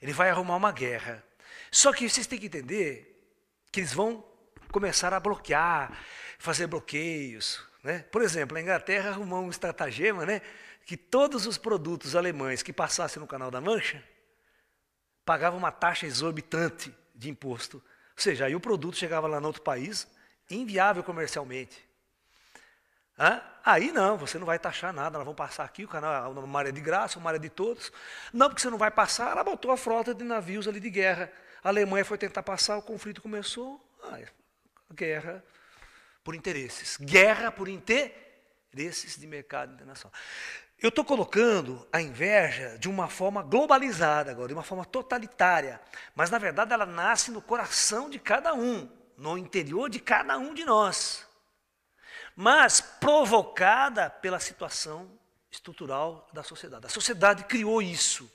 Ele vai arrumar uma guerra. Só que vocês têm que entender que eles vão começar a bloquear, fazer bloqueios. Né? Por exemplo, a Inglaterra arrumou um estratagema, né, que todos os produtos alemães que passassem no Canal da Mancha pagavam uma taxa exorbitante de imposto. Ou seja, aí o produto chegava lá no outro país, inviável comercialmente. Aí não, você não vai taxar nada, nós vamos passar aqui, o canal, uma área de graça, uma área de todos. Não, porque você não vai passar, ela botou a frota de navios ali de guerra. A Alemanha foi tentar passar, o conflito começou, guerra por interesses. Guerra por interesses de mercado internacional. Eu estou colocando a inveja de uma forma globalizada agora, de uma forma totalitária. Mas, na verdade, ela nasce no coração de cada um, no interior de cada um de nós. Mas provocada pela situação estrutural da sociedade. A sociedade criou isso.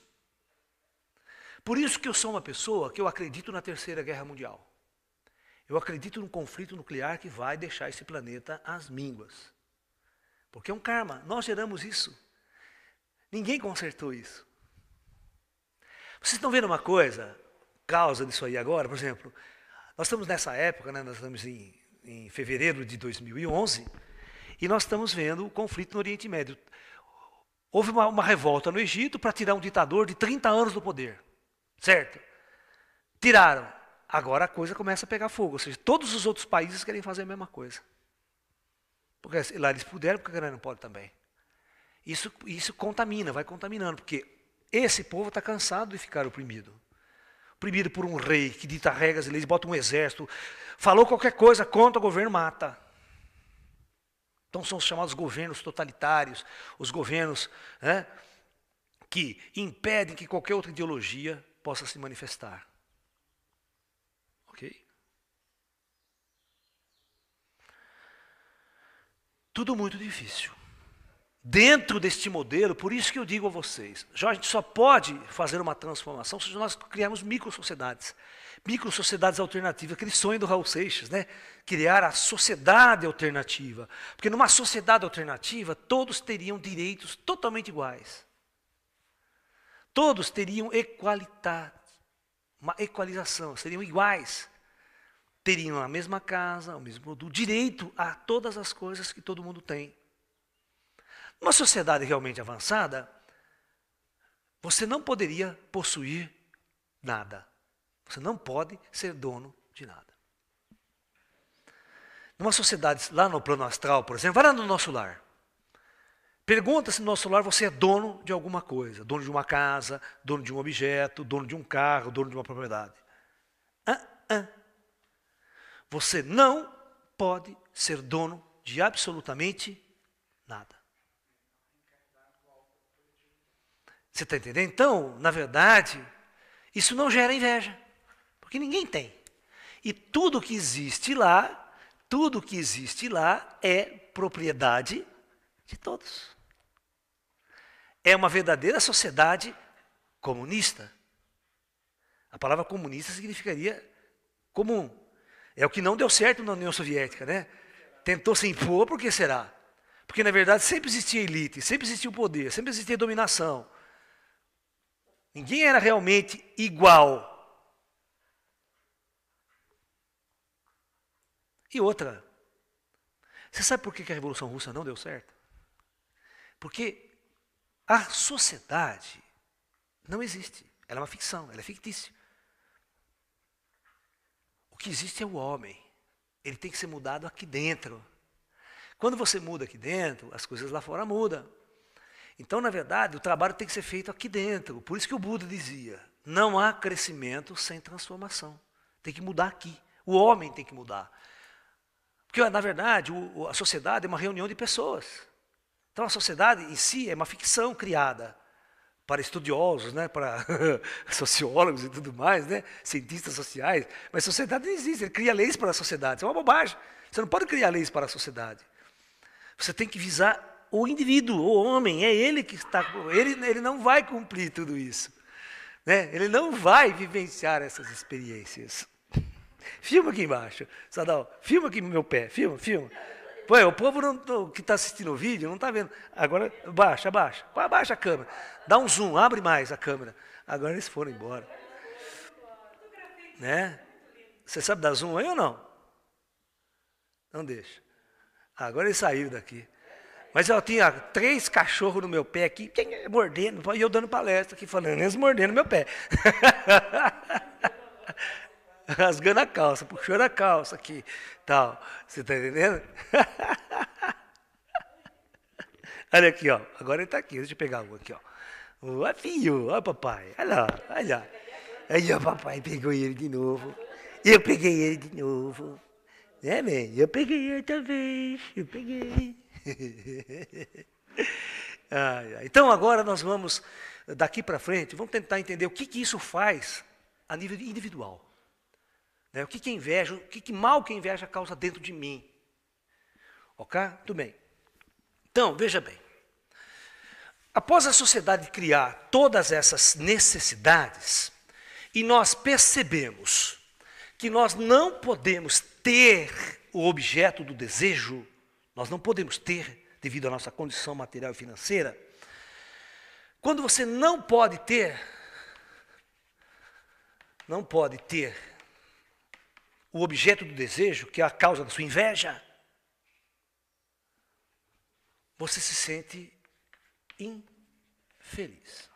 Por isso que eu sou uma pessoa que eu acredito na Terceira Guerra Mundial. Eu acredito num conflito nuclear que vai deixar esse planeta às mínguas. Porque é um karma, nós geramos isso. Ninguém consertou isso. Vocês estão vendo uma coisa, causa disso aí agora, por exemplo, nós estamos nessa época, né, nós estamos em fevereiro de 2011, e nós estamos vendo o conflito no Oriente Médio. Houve uma revolta no Egito para tirar um ditador de 30 anos do poder, certo? Tiraram. agora a coisa começa a pegar fogo. Ou seja, todos os outros países querem fazer a mesma coisa. Porque lá eles puderam, porque a Ucrânia não pode também. Isso contamina, vai contaminando, porque esse povo está cansado de ficar oprimido. Oprimido por um rei que dita regras e leis, bota um exército, falou qualquer coisa contra o governo, mata. Então são os chamados governos totalitários, os governos que impedem que qualquer outra ideologia possa se manifestar. Ok? Tudo muito difícil. Dentro deste modelo, por isso que eu digo a vocês, a gente só pode fazer uma transformação se nós criarmos micro-sociedades alternativas, aquele sonho do Raul Seixas, né? Criar a sociedade alternativa. Porque numa sociedade alternativa, todos teriam direitos totalmente iguais. Todos teriam equalidade, uma equalização, seriam iguais. Teriam a mesma casa, o mesmo produto, direito a todas as coisas que todo mundo tem. Numa sociedade realmente avançada, você não poderia possuir nada. Você não pode ser dono de nada. Numa sociedade, lá no plano astral, por exemplo, vai lá no nosso lar. Pergunta se no nosso lar você é dono de alguma coisa. Dono de uma casa, dono de um objeto, dono de um carro, dono de uma propriedade. Você não pode ser dono de absolutamente nada. Você está entendendo? Então, na verdade, isso não gera inveja, porque ninguém tem. E tudo que existe lá é propriedade de todos. É uma verdadeira sociedade comunista. A palavra comunista significaria comum. É o que não deu certo na União Soviética, né? Tentou se impor, por que será? Porque, na verdade, sempre existia elite, sempre existia o poder, sempre existia dominação. Ninguém era realmente igual. E outra, você sabe por que a Revolução Russa não deu certo? Porque a sociedade não existe. Ela é uma ficção, ela é fictícia. O que existe é o homem. Ele tem que ser mudado aqui dentro. Quando você muda aqui dentro, as coisas lá fora mudam. Então, na verdade, o trabalho tem que ser feito aqui dentro. Por isso que o Buda dizia, não há crescimento sem transformação. Tem que mudar aqui. O homem tem que mudar. Porque, na verdade, a sociedade é uma reunião de pessoas. Então, a sociedade em si é uma ficção criada para estudiosos, né, para sociólogos e tudo mais, né, cientistas sociais. Mas a sociedade não existe, ele cria leis para a sociedade. Isso é uma bobagem. Você não pode criar leis para a sociedade. Você tem que visar o indivíduo, o homem, é ele que está. Ele não vai cumprir tudo isso. Né? Ele não vai vivenciar essas experiências. Filma aqui embaixo, Sadal. Filma aqui no meu pé. Filma. Pô, o povo que está assistindo o vídeo não está vendo. Agora, abaixa a câmera. Dá um zoom, abre mais a câmera. Agora eles foram embora. Né? Você sabe dar zoom aí ou não? Não deixa. Agora eles saíram daqui. Mas eu tinha 3 cachorros no meu pé aqui, mordendo, e eu dando palestra aqui, falando, eles mordendo meu pé. Rasgando a calça, puxando a calça aqui, tal. Você está entendendo? Olha aqui, ó. Agora ele está aqui, deixa eu pegar um aqui, ó. Ó, filho, ó, papai, olha lá. Aí, ó, papai pegou ele de novo. Eu peguei ele de novo. Né, bem? Eu peguei ele também, eu peguei. Então agora nós vamos, daqui para frente, vamos tentar entender o que isso faz a nível individual. Né? O que é inveja, o que mal que a inveja causa dentro de mim. Ok? Tudo bem. Então, veja bem. Após a sociedade criar todas essas necessidades, e nós percebemos que nós não podemos ter o objeto do desejo, nós não podemos ter, devido à nossa condição material e financeira. Quando você não pode ter o objeto do desejo, que é a causa da sua inveja, você se sente infeliz.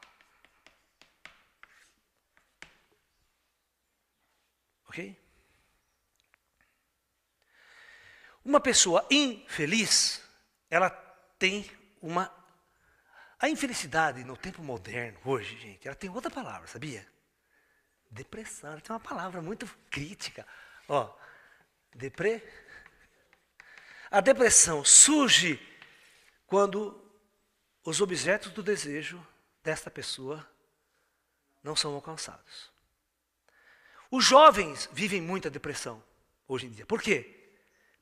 Ok? Uma pessoa infeliz, ela tem uma... A infelicidade no tempo moderno, hoje, gente, ela tem outra palavra, sabia? Depressão, ela tem uma palavra muito crítica. Ó, A depressão surge quando os objetos do desejo desta pessoa não são alcançados. Os jovens vivem muita depressão hoje em dia. Por quê?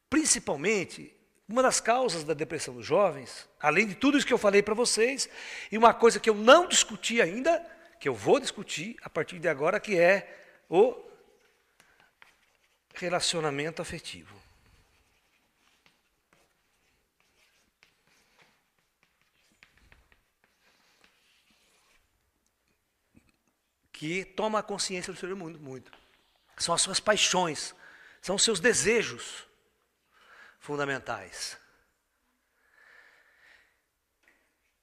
Principalmente, uma das causas da depressão dos jovens, além de tudo isso que eu falei para vocês, e uma coisa que eu não discuti ainda, que eu vou discutir a partir de agora, que é o relacionamento afetivo. Que toma a consciência do ser humano muito. São as suas paixões, são os seus desejos fundamentais.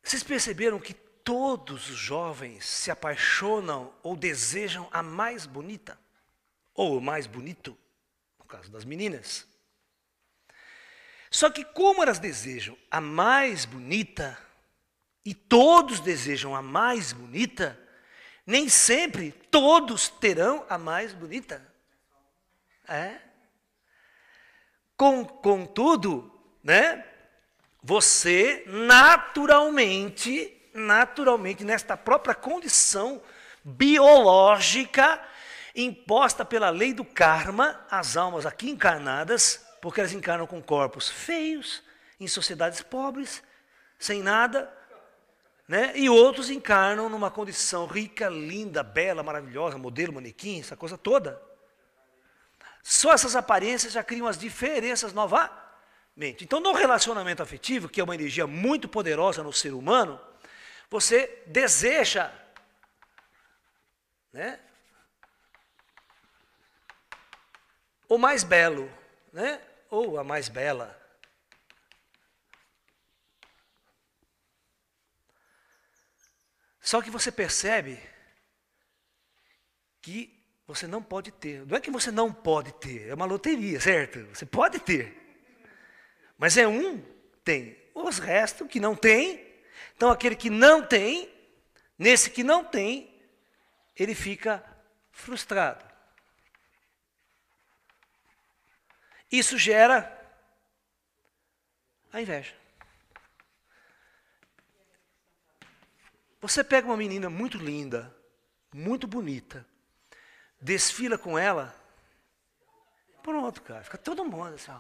Vocês perceberam que todos os jovens se apaixonam ou desejam a mais bonita? Ou o mais bonito, no caso das meninas. Só que como elas desejam a mais bonita, e todos desejam a mais bonita, nem sempre todos terão a mais bonita. Contudo, né, você naturalmente, nesta própria condição biológica, imposta pela lei do karma, as almas aqui encarnadas, porque elas encarnam com corpos feios, em sociedades pobres, sem nada, né? E outros encarnam numa condição rica, linda, bela, maravilhosa, modelo, manequim, essa coisa toda. Só essas aparências já criam as diferenças novamente. Então, no relacionamento afetivo, que é uma energia muito poderosa no ser humano, você deseja, né, o mais belo, né, ou a mais bela. Só que você percebe que você não pode ter. Não é que você não pode ter, é uma loteria, certo? Você pode ter. Mas tem. Os restos que não tem. Então aquele que não tem, nesse que não tem, ele fica frustrado. Isso gera a inveja. Você pega uma menina muito linda, muito bonita, desfila com ela, pronto, cara, fica todo mundo assim, ó,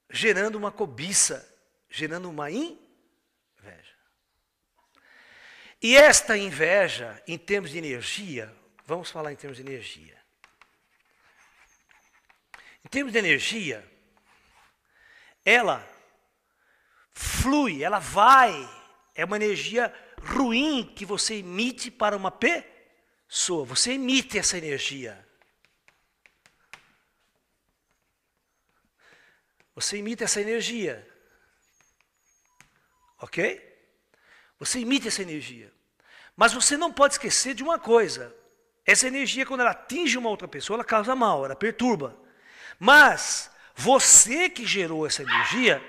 gerando uma cobiça, gerando uma inveja. E esta inveja, em termos de energia, vamos falar em termos de energia. Em termos de energia, ela flui, ela vai, é uma energia ruim que você emite para uma pessoa, você emite essa energia. Você emite essa energia. Ok? Você emite essa energia. Mas você não pode esquecer de uma coisa. Essa energia, quando ela atinge uma outra pessoa, ela causa mal, ela perturba. Mas você que gerou essa energia,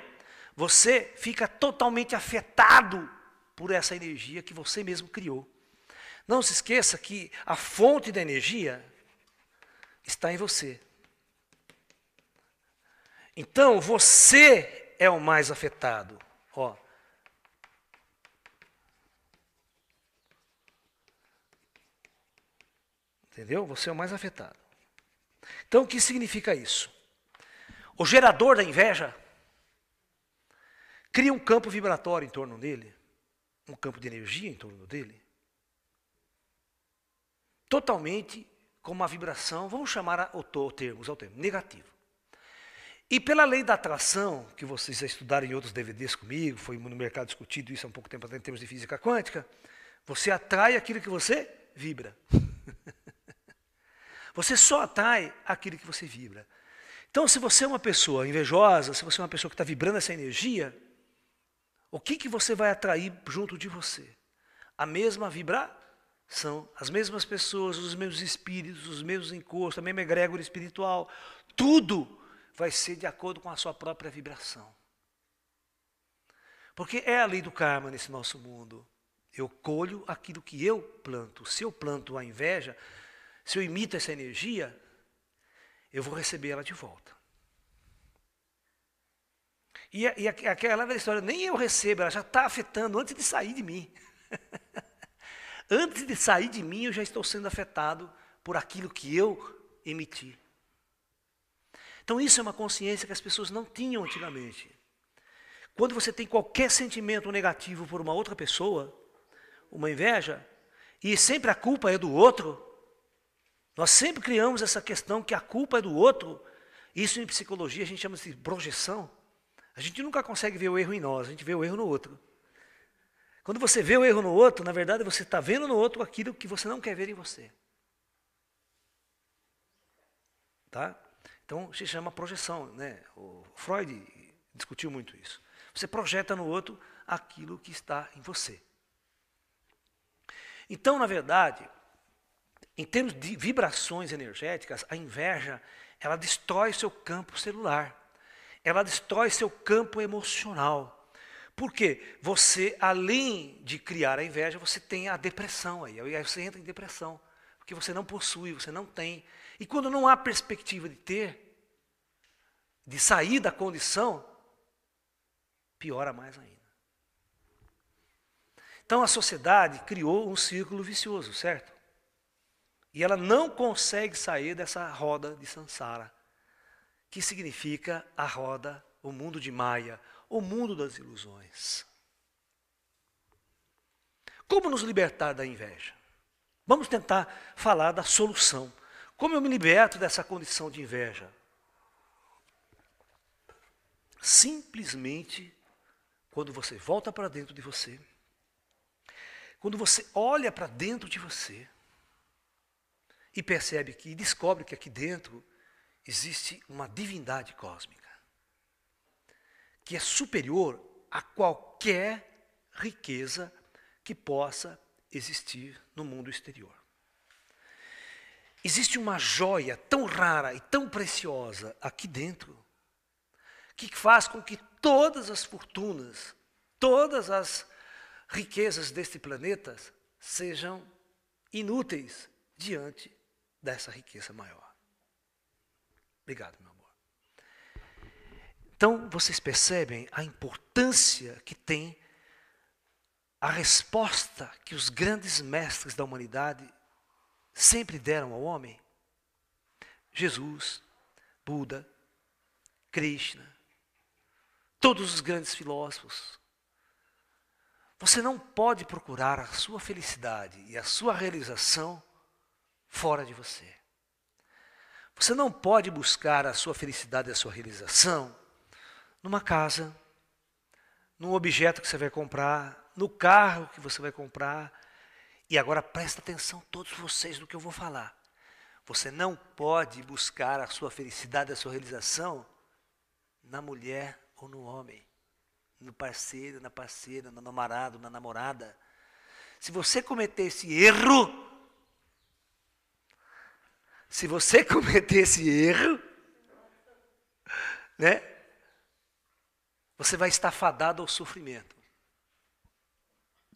você fica totalmente afetado por essa energia que você mesmo criou. Não se esqueça que a fonte da energia está em você. Então, você é o mais afetado. Ó. Entendeu? Você é o mais afetado. Então, o que significa isso? O gerador da inveja cria um campo vibratório em torno dele, um campo de energia em torno dele, totalmente com uma vibração, vamos chamar usar o termo, negativo. E pela lei da atração, que vocês já estudaram em outros DVDs comigo, foi no mercado discutido isso há um pouco tempo atrás em termos de física quântica, você atrai aquilo que você vibra. Você só atrai aquilo que você vibra. Então, se você é uma pessoa invejosa, se você é uma pessoa que está vibrando essa energia, o que você vai atrair junto de você? A mesma vibração. São as mesmas pessoas, os mesmos espíritos, os mesmos encostos, a mesma egrégora espiritual. Tudo vai ser de acordo com a sua própria vibração. Porque é a lei do karma nesse nosso mundo. Eu colho aquilo que eu planto. Se eu planto a inveja, se eu imito essa energia, eu vou receber ela de volta. E aquela velha história, nem eu recebo, ela já está afetando antes de sair de mim. Antes de sair de mim, eu já estou sendo afetado por aquilo que eu emiti. Então isso é uma consciência que as pessoas não tinham antigamente. Quando você tem qualquer sentimento negativo por uma outra pessoa, uma inveja, e sempre a culpa é do outro, nós sempre criamos essa questão que a culpa é do outro. Isso em psicologia a gente chama de projeção. A gente nunca consegue ver o erro em nós, a gente vê o erro no outro. Quando você vê o erro no outro, na verdade você está vendo no outro aquilo que você não quer ver em você. Tá? Então se chama projeção, né? O Freud discutiu muito isso. Você projeta no outro aquilo que está em você. Então, na verdade, em termos de vibrações energéticas, a inveja, ela destrói seu campo celular. Ela destrói seu campo emocional. Por quê? Você, além de criar a inveja, você tem a depressão aí. Aí você entra em depressão. Porque você não possui, você não tem. E quando não há perspectiva de ter, de sair da condição, piora mais ainda. Então a sociedade criou um círculo vicioso, certo? E ela não consegue sair dessa roda de Sansara, que significa a roda, o mundo de Maya, o mundo das ilusões. Como nos libertar da inveja? Vamos tentar falar da solução. Como eu me liberto dessa condição de inveja? Simplesmente, quando você volta para dentro de você, quando você olha para dentro de você e percebe que, e descobre que aqui dentro existe uma divindade cósmica, que é superior a qualquer riqueza que possa existir no mundo exterior. Existe uma joia tão rara e tão preciosa aqui dentro, que faz com que todas as fortunas, todas as riquezas deste planeta sejam inúteis diante dessa riqueza maior. Obrigado, meu amor. Então, vocês percebem a importância que tem a resposta que os grandes mestres da humanidade sempre deram ao homem? Jesus, Buda, Krishna, todos os grandes filósofos. Você não pode procurar a sua felicidade e a sua realização fora de você. Você não pode buscar a sua felicidade e a sua realização numa casa, num objeto que você vai comprar, no carro que você vai comprar. E agora presta atenção todos vocês no que eu vou falar. Você não pode buscar a sua felicidade e a sua realização na mulher ou no homem, no parceiro, na parceira, no namorado, na namorada. Se você cometer esse erro, né, você vai estar fadado ao sofrimento.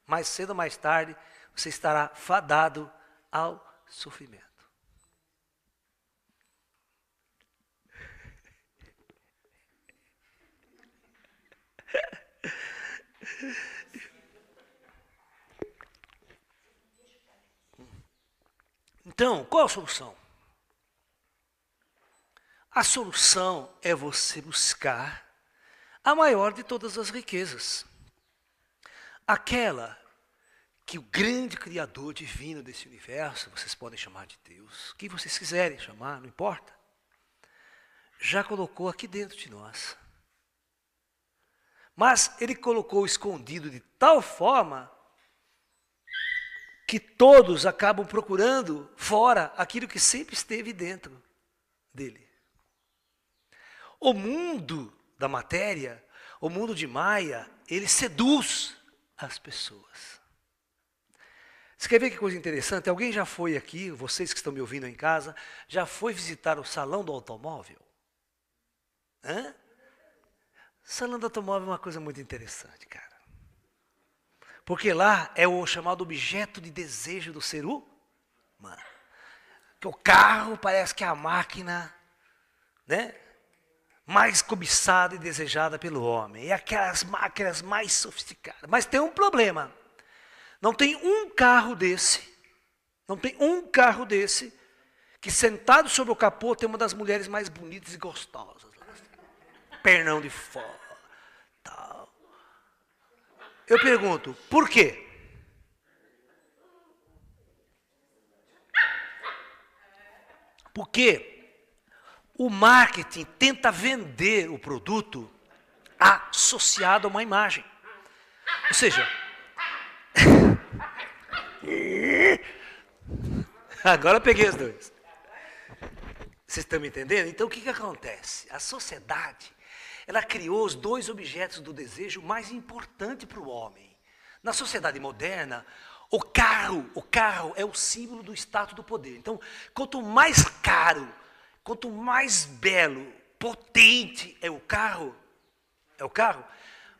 Mais cedo ou mais tarde, você estará fadado ao sofrimento. Então, qual a solução? A solução é você buscar a maior de todas as riquezas. Aquela que o grande Criador divino desse universo, vocês podem chamar de Deus, o que vocês quiserem chamar, não importa, já colocou aqui dentro de nós. Mas Ele colocou escondido de tal forma que todos acabam procurando fora aquilo que sempre esteve dentro dele. O mundo da matéria, o mundo de Maya, ele seduz as pessoas. Você quer ver que coisa interessante? Alguém já foi aqui, vocês que estão me ouvindo em casa, já foi visitar o salão do automóvel? Hã? Salão do automóvel é uma coisa muito interessante, cara. Porque lá é o chamado objeto de desejo do ser humano. Que o carro parece que é a máquina, né, mais cobiçada e desejada pelo homem. E aquelas máquinas mais sofisticadas. Mas tem um problema. Não tem um carro desse que sentado sobre o capô tem uma das mulheres mais bonitas e gostosas. Pernão de fora, tal. Eu pergunto, por quê? Porque o marketing tenta vender o produto associado a uma imagem. Ou seja, agora eu peguei os dois. Vocês estão me entendendo? Então o que acontece? A sociedade, ela criou os dois objetos do desejo mais importantes para o homem. Na sociedade moderna, o carro é o símbolo do status do poder. Então, quanto mais caro, quanto mais belo, potente é o carro,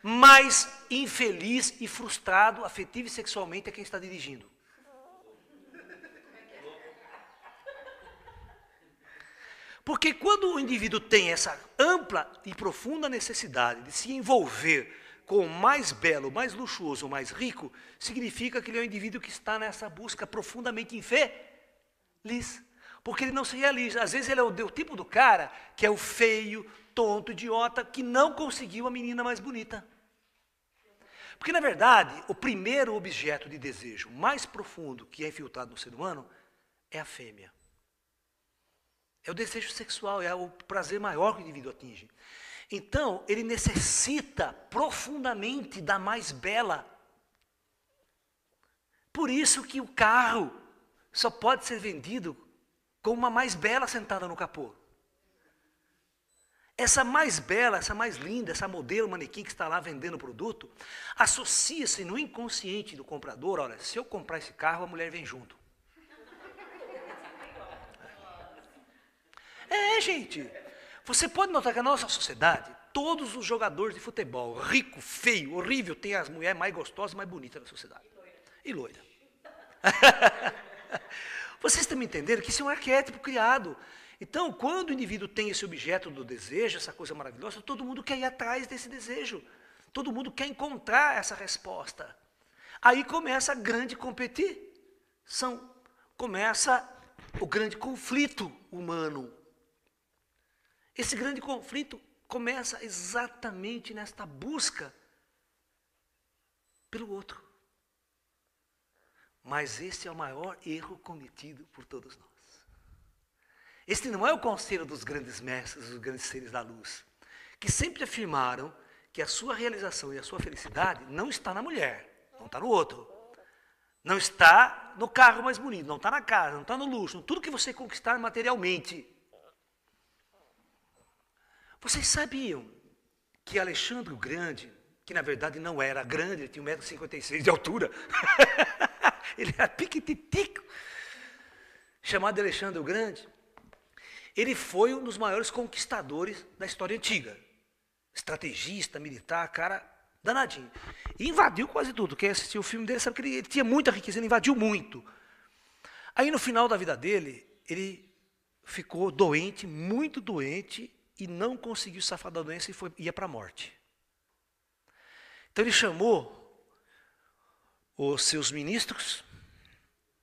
mais infeliz e frustrado, afetivo e sexualmente é quem está dirigindo. Porque quando o indivíduo tem essa ampla e profunda necessidade de se envolver com o mais belo, mais luxuoso, mais rico, significa que ele é um indivíduo que está nessa busca profundamente infeliz. Porque ele não se realiza. Às vezes ele é o tipo do cara que é o feio, tonto, idiota, que não conseguiu a menina mais bonita. Porque, na verdade, o primeiro objeto de desejo mais profundo que é infiltrado no ser humano é a fêmea. É o desejo sexual, é o prazer maior que o indivíduo atinge. Então, ele necessita profundamente da mais bela. Por isso que o carro só pode ser vendido com uma mais bela sentada no capô. Essa mais bela, essa mais linda, essa modelo manequim que está lá vendendo o produto, associa-se no inconsciente do comprador, olha, se eu comprar esse carro, a mulher vem junto. Gente, você pode notar que na nossa sociedade, todos os jogadores de futebol, rico, feio, horrível, tem as mulheres mais gostosas, mais bonitas da sociedade. E loira. Vocês estão me entendendo que isso é um arquétipo criado. Então, quando o indivíduo tem esse objeto do desejo, essa coisa maravilhosa, todo mundo quer ir atrás desse desejo. Todo mundo quer encontrar essa resposta. Aí começa a grande competição. Começa o grande conflito humano. Esse grande conflito começa exatamente nesta busca pelo outro. Mas esse é o maior erro cometido por todos nós. Este não é o conselho dos grandes mestres, dos grandes seres da luz, que sempre afirmaram que a sua realização e a sua felicidade não está na mulher, não está no outro. Não está no carro mais bonito, não está na casa, não está no luxo, tudo que você conquistar materialmente. Vocês sabiam que Alexandre o Grande, que na verdade não era grande, ele tinha 1,56 m de altura, ele era piquititico, chamado Alexandre o Grande, ele foi um dos maiores conquistadores da história antiga. Estrategista, militar, cara danadinho. E invadiu quase tudo. Quem assistiu o filme dele sabe que ele tinha muita riqueza, ele invadiu muito. Aí no final da vida dele, ele ficou doente, muito doente, e não conseguiu safar da doença e ia para a morte. Então ele chamou os seus ministros,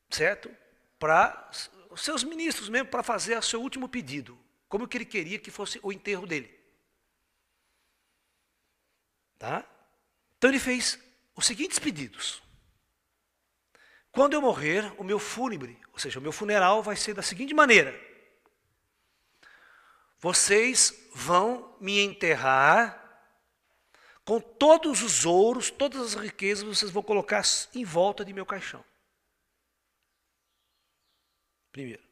certo? Os seus ministros mesmo, para fazer o seu último pedido. Como que ele queria que fosse o enterro dele. Tá? Então ele fez os seguintes pedidos. Quando eu morrer, o meu fúnebre, ou seja, o meu funeral vai ser da seguinte maneira. Vocês vão me enterrar com todos os ouros, todas as riquezas, vocês vão colocar em volta de meu caixão. Primeiro.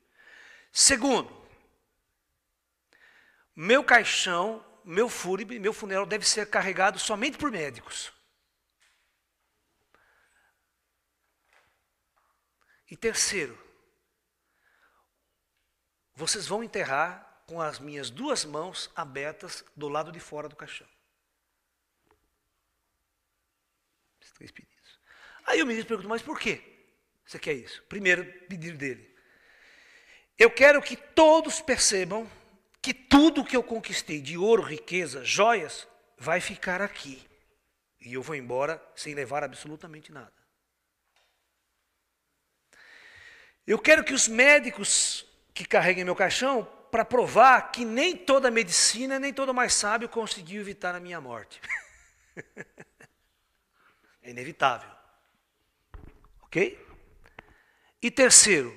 Segundo, meu caixão, meu fúnebre, meu funeral deve ser carregado somente por médicos. E terceiro, vocês vão enterrar com as minhas 2 mãos abertas do lado de fora do caixão. Esses 3 pedidos. Aí o ministro perguntou, mas por quê você quer isso? Primeiro pedido dele. Eu quero que todos percebam que tudo que eu conquistei de ouro, riqueza, joias, vai ficar aqui. E eu vou embora sem levar absolutamente nada. Eu quero que os médicos que carreguem meu caixão, para provar que nem toda medicina, nem todo mais sábio conseguiu evitar a minha morte. É inevitável. Ok? E terceiro,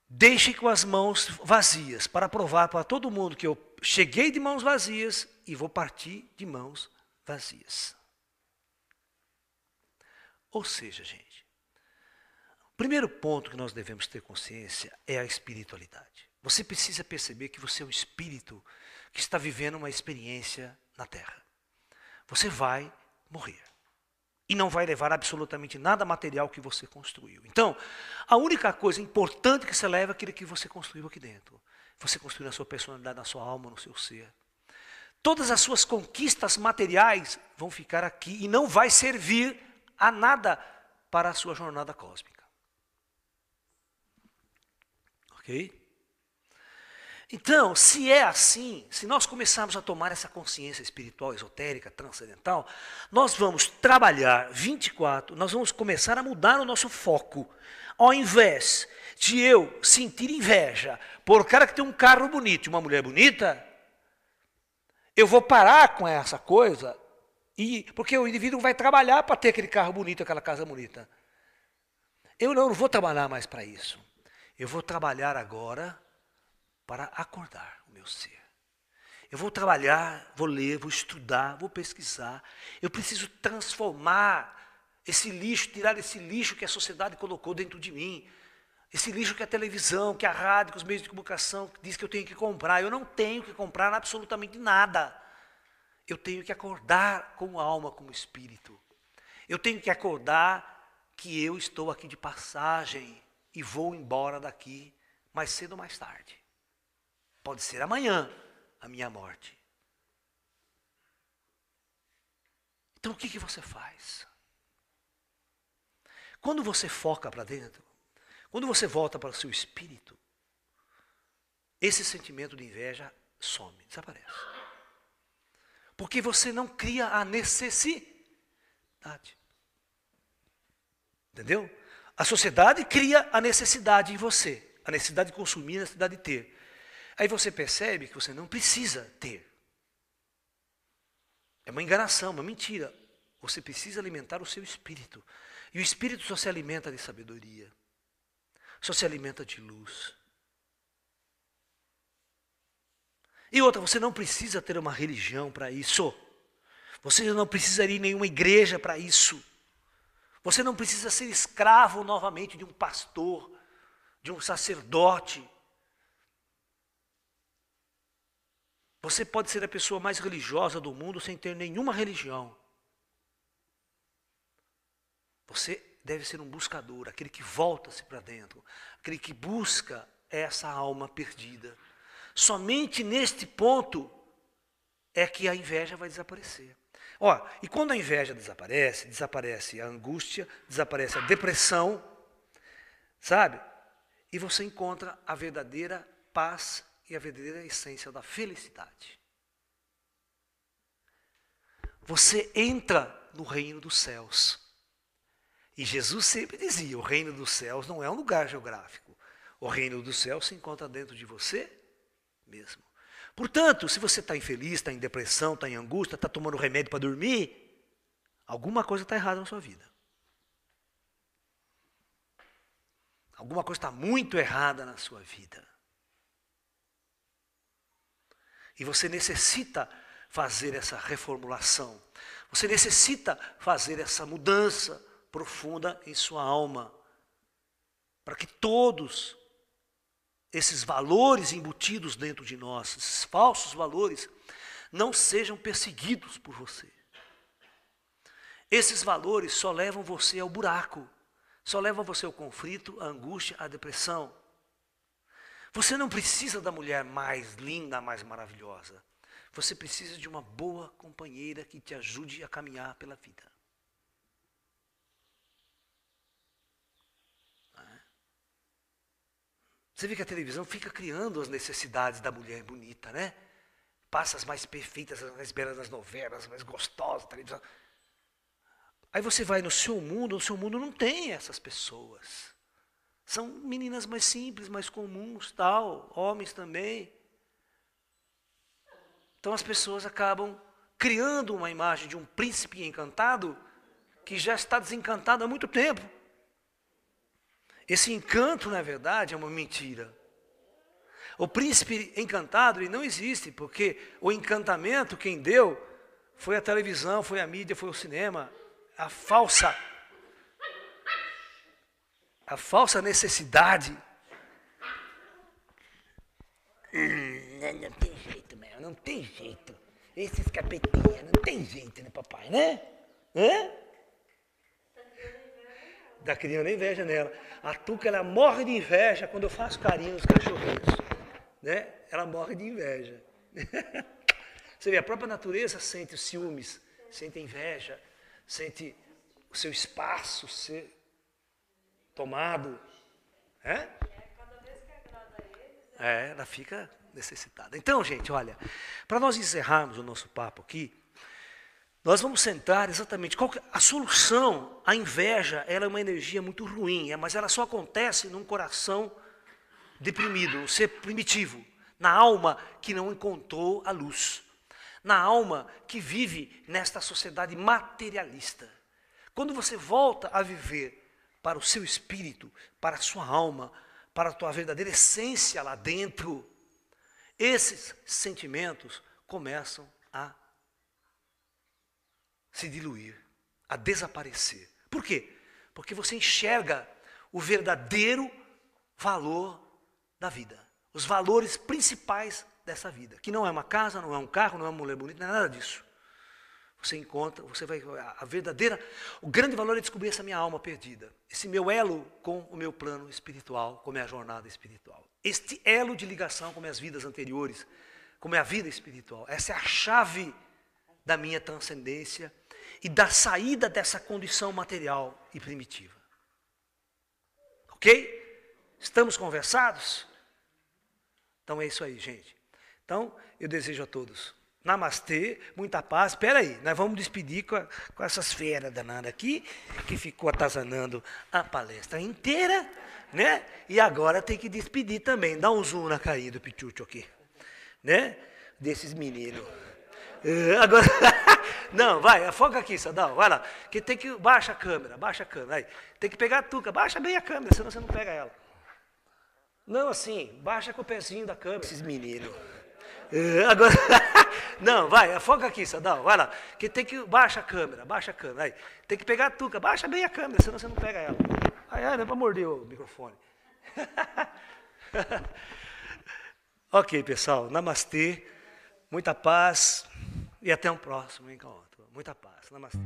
deixe com as mãos vazias, para provar para todo mundo que eu cheguei de mãos vazias e vou partir de mãos vazias. Ou seja, gente, o primeiro ponto que nós devemos ter consciência é a espiritualidade. Você precisa perceber que você é um espírito que está vivendo uma experiência na Terra. Você vai morrer. E não vai levar absolutamente nada material que você construiu. Então, a única coisa importante que você leva é aquilo que você construiu aqui dentro. Você construiu na sua personalidade, na sua alma, no seu ser. Todas as suas conquistas materiais vão ficar aqui e não vai servir a nada para a sua jornada cósmica. Ok? Então, se é assim, se nós começarmos a tomar essa consciência espiritual, esotérica, transcendental, nós vamos trabalhar 24, nós vamos começar a mudar o nosso foco. Ao invés de eu sentir inveja por um cara que tem um carro bonito e uma mulher bonita, eu vou parar com essa coisa, porque o indivíduo vai trabalhar para ter aquele carro bonito, aquela casa bonita. Eu não vou trabalhar mais para isso. Eu vou trabalhar agora para acordar o meu ser. Eu vou trabalhar, vou ler, vou estudar, vou pesquisar. Eu preciso transformar esse lixo, tirar esse lixo que a sociedade colocou dentro de mim. Esse lixo que a televisão, que a rádio, que os meios de comunicação diz que eu tenho que comprar. Eu não tenho que comprar absolutamente nada. Eu tenho que acordar como alma, como espírito. Eu tenho que acordar que eu estou aqui de passagem e vou embora daqui mais cedo ou mais tarde. Pode ser amanhã a minha morte. Então o que você faz? Quando você foca para dentro, quando você volta para o seu espírito, esse sentimento de inveja some, desaparece. Porque você não cria a necessidade. Entendeu? A sociedade cria a necessidade em você, a necessidade de consumir, a necessidade de ter. Aí você percebe que você não precisa ter. É uma enganação, uma mentira. Você precisa alimentar o seu espírito. E o espírito só se alimenta de sabedoria. Só se alimenta de luz. E outra, você não precisa ter uma religião para isso. Você não precisa ir em nenhuma igreja para isso. Você não precisa ser escravo novamente de um pastor, de um sacerdote. Você pode ser a pessoa mais religiosa do mundo sem ter nenhuma religião. Você deve ser um buscador, aquele que volta-se para dentro, aquele que busca essa alma perdida. Somente neste ponto é que a inveja vai desaparecer. E quando a inveja desaparece, desaparece a angústia, desaparece a depressão, sabe? E você encontra a verdadeira paz e a verdadeira essência da felicidade. Você entra no reino dos céus. E Jesus sempre dizia, o reino dos céus não é um lugar geográfico. O reino dos céus se encontra dentro de você mesmo. Portanto, se você está infeliz, está em depressão, está em angústia, está tomando remédio para dormir, alguma coisa está errada na sua vida. Alguma coisa está muito errada na sua vida. E você necessita fazer essa reformulação. Você necessita fazer essa mudança profunda em sua alma. Para que todos esses valores embutidos dentro de nós, esses falsos valores, não sejam perseguidos por você. Esses valores só levam você ao buraco. só leva você ao conflito, à angústia, à depressão. Você não precisa da mulher mais linda, mais maravilhosa. Você precisa de uma boa companheira que te ajude a caminhar pela vida. Você vê que a televisão fica criando as necessidades da mulher bonita, né? Passa as mais perfeitas, as mais belas das novelas, as mais gostosas da televisão. Aí você vai no seu mundo não tem essas pessoas. São meninas mais simples, mais comuns, tal, homens também. Então as pessoas acabam criando uma imagem de um príncipe encantado que já está desencantado há muito tempo. Esse encanto, na verdade, é uma mentira. O príncipe encantado, ele não existe, porque o encantamento quem deu foi a televisão, foi a mídia, foi o cinema. A falsa necessidade. Não tem jeito, meu, não tem jeito. Esses capetinhas, não tem jeito, né, papai, né? Hã? Tá criando inveja nela. A Tuca, ela morre de inveja quando eu faço carinho nos cachorrinhos. Né? Ela morre de inveja. Você vê, a própria natureza sente os ciúmes, sente a inveja, sente o seu espaço ser tomado. É? Ela fica necessitada. Então, gente, olha, para nós encerrarmos o nosso papo aqui, nós vamos centrar exatamente qual que é a solução. A inveja, ela é uma energia muito ruim, mas ela só acontece num coração deprimido, um ser primitivo, na alma que não encontrou a luz, na alma que vive nesta sociedade materialista. Quando você volta a viver para o seu espírito, para a sua alma, para a tua verdadeira essência lá dentro, esses sentimentos começam a se diluir, a desaparecer. Por quê? Porque você enxerga o verdadeiro valor da vida, os valores principais dessa vida, que não é uma casa, não é um carro, não é uma mulher bonita, não é nada disso. Você encontra, você vai, a verdadeira, o grande valor é descobrir essa minha alma perdida, esse meu elo com o meu plano espiritual, com a minha jornada espiritual. Este elo de ligação com minhas vidas anteriores, com a minha vida espiritual. Essa é a chave da minha transcendência e da saída dessa condição material e primitiva. Ok? Estamos conversados? Então é isso aí, gente. Então, eu desejo a todos namastê, muita paz. Espera aí, nós vamos despedir com essas feras danadas aqui, que ficou atazanando a palestra inteira, né? E agora tem que despedir também. Dá um zoom na carinha do Pichucho aqui, né? Desses meninos. Agora, não, vai, afoga aqui, Sadal, vai lá. Que tem que, baixa a câmera, aí. Tem que pegar a Tuca, baixa bem a câmera, senão você não pega ela. Não, assim, baixa com o pezinho da câmera. Esses meninos. Agora, não, vai, afoga aqui, Sadal, vai lá. Que tem que, baixa a câmera, aí. Tem que pegar a Tuca, baixa bem a câmera, senão você não pega ela. Ai, não é pra morder o microfone. Ok, pessoal, namastê, muita paz e até um próximo encontro. Muita paz, namastê.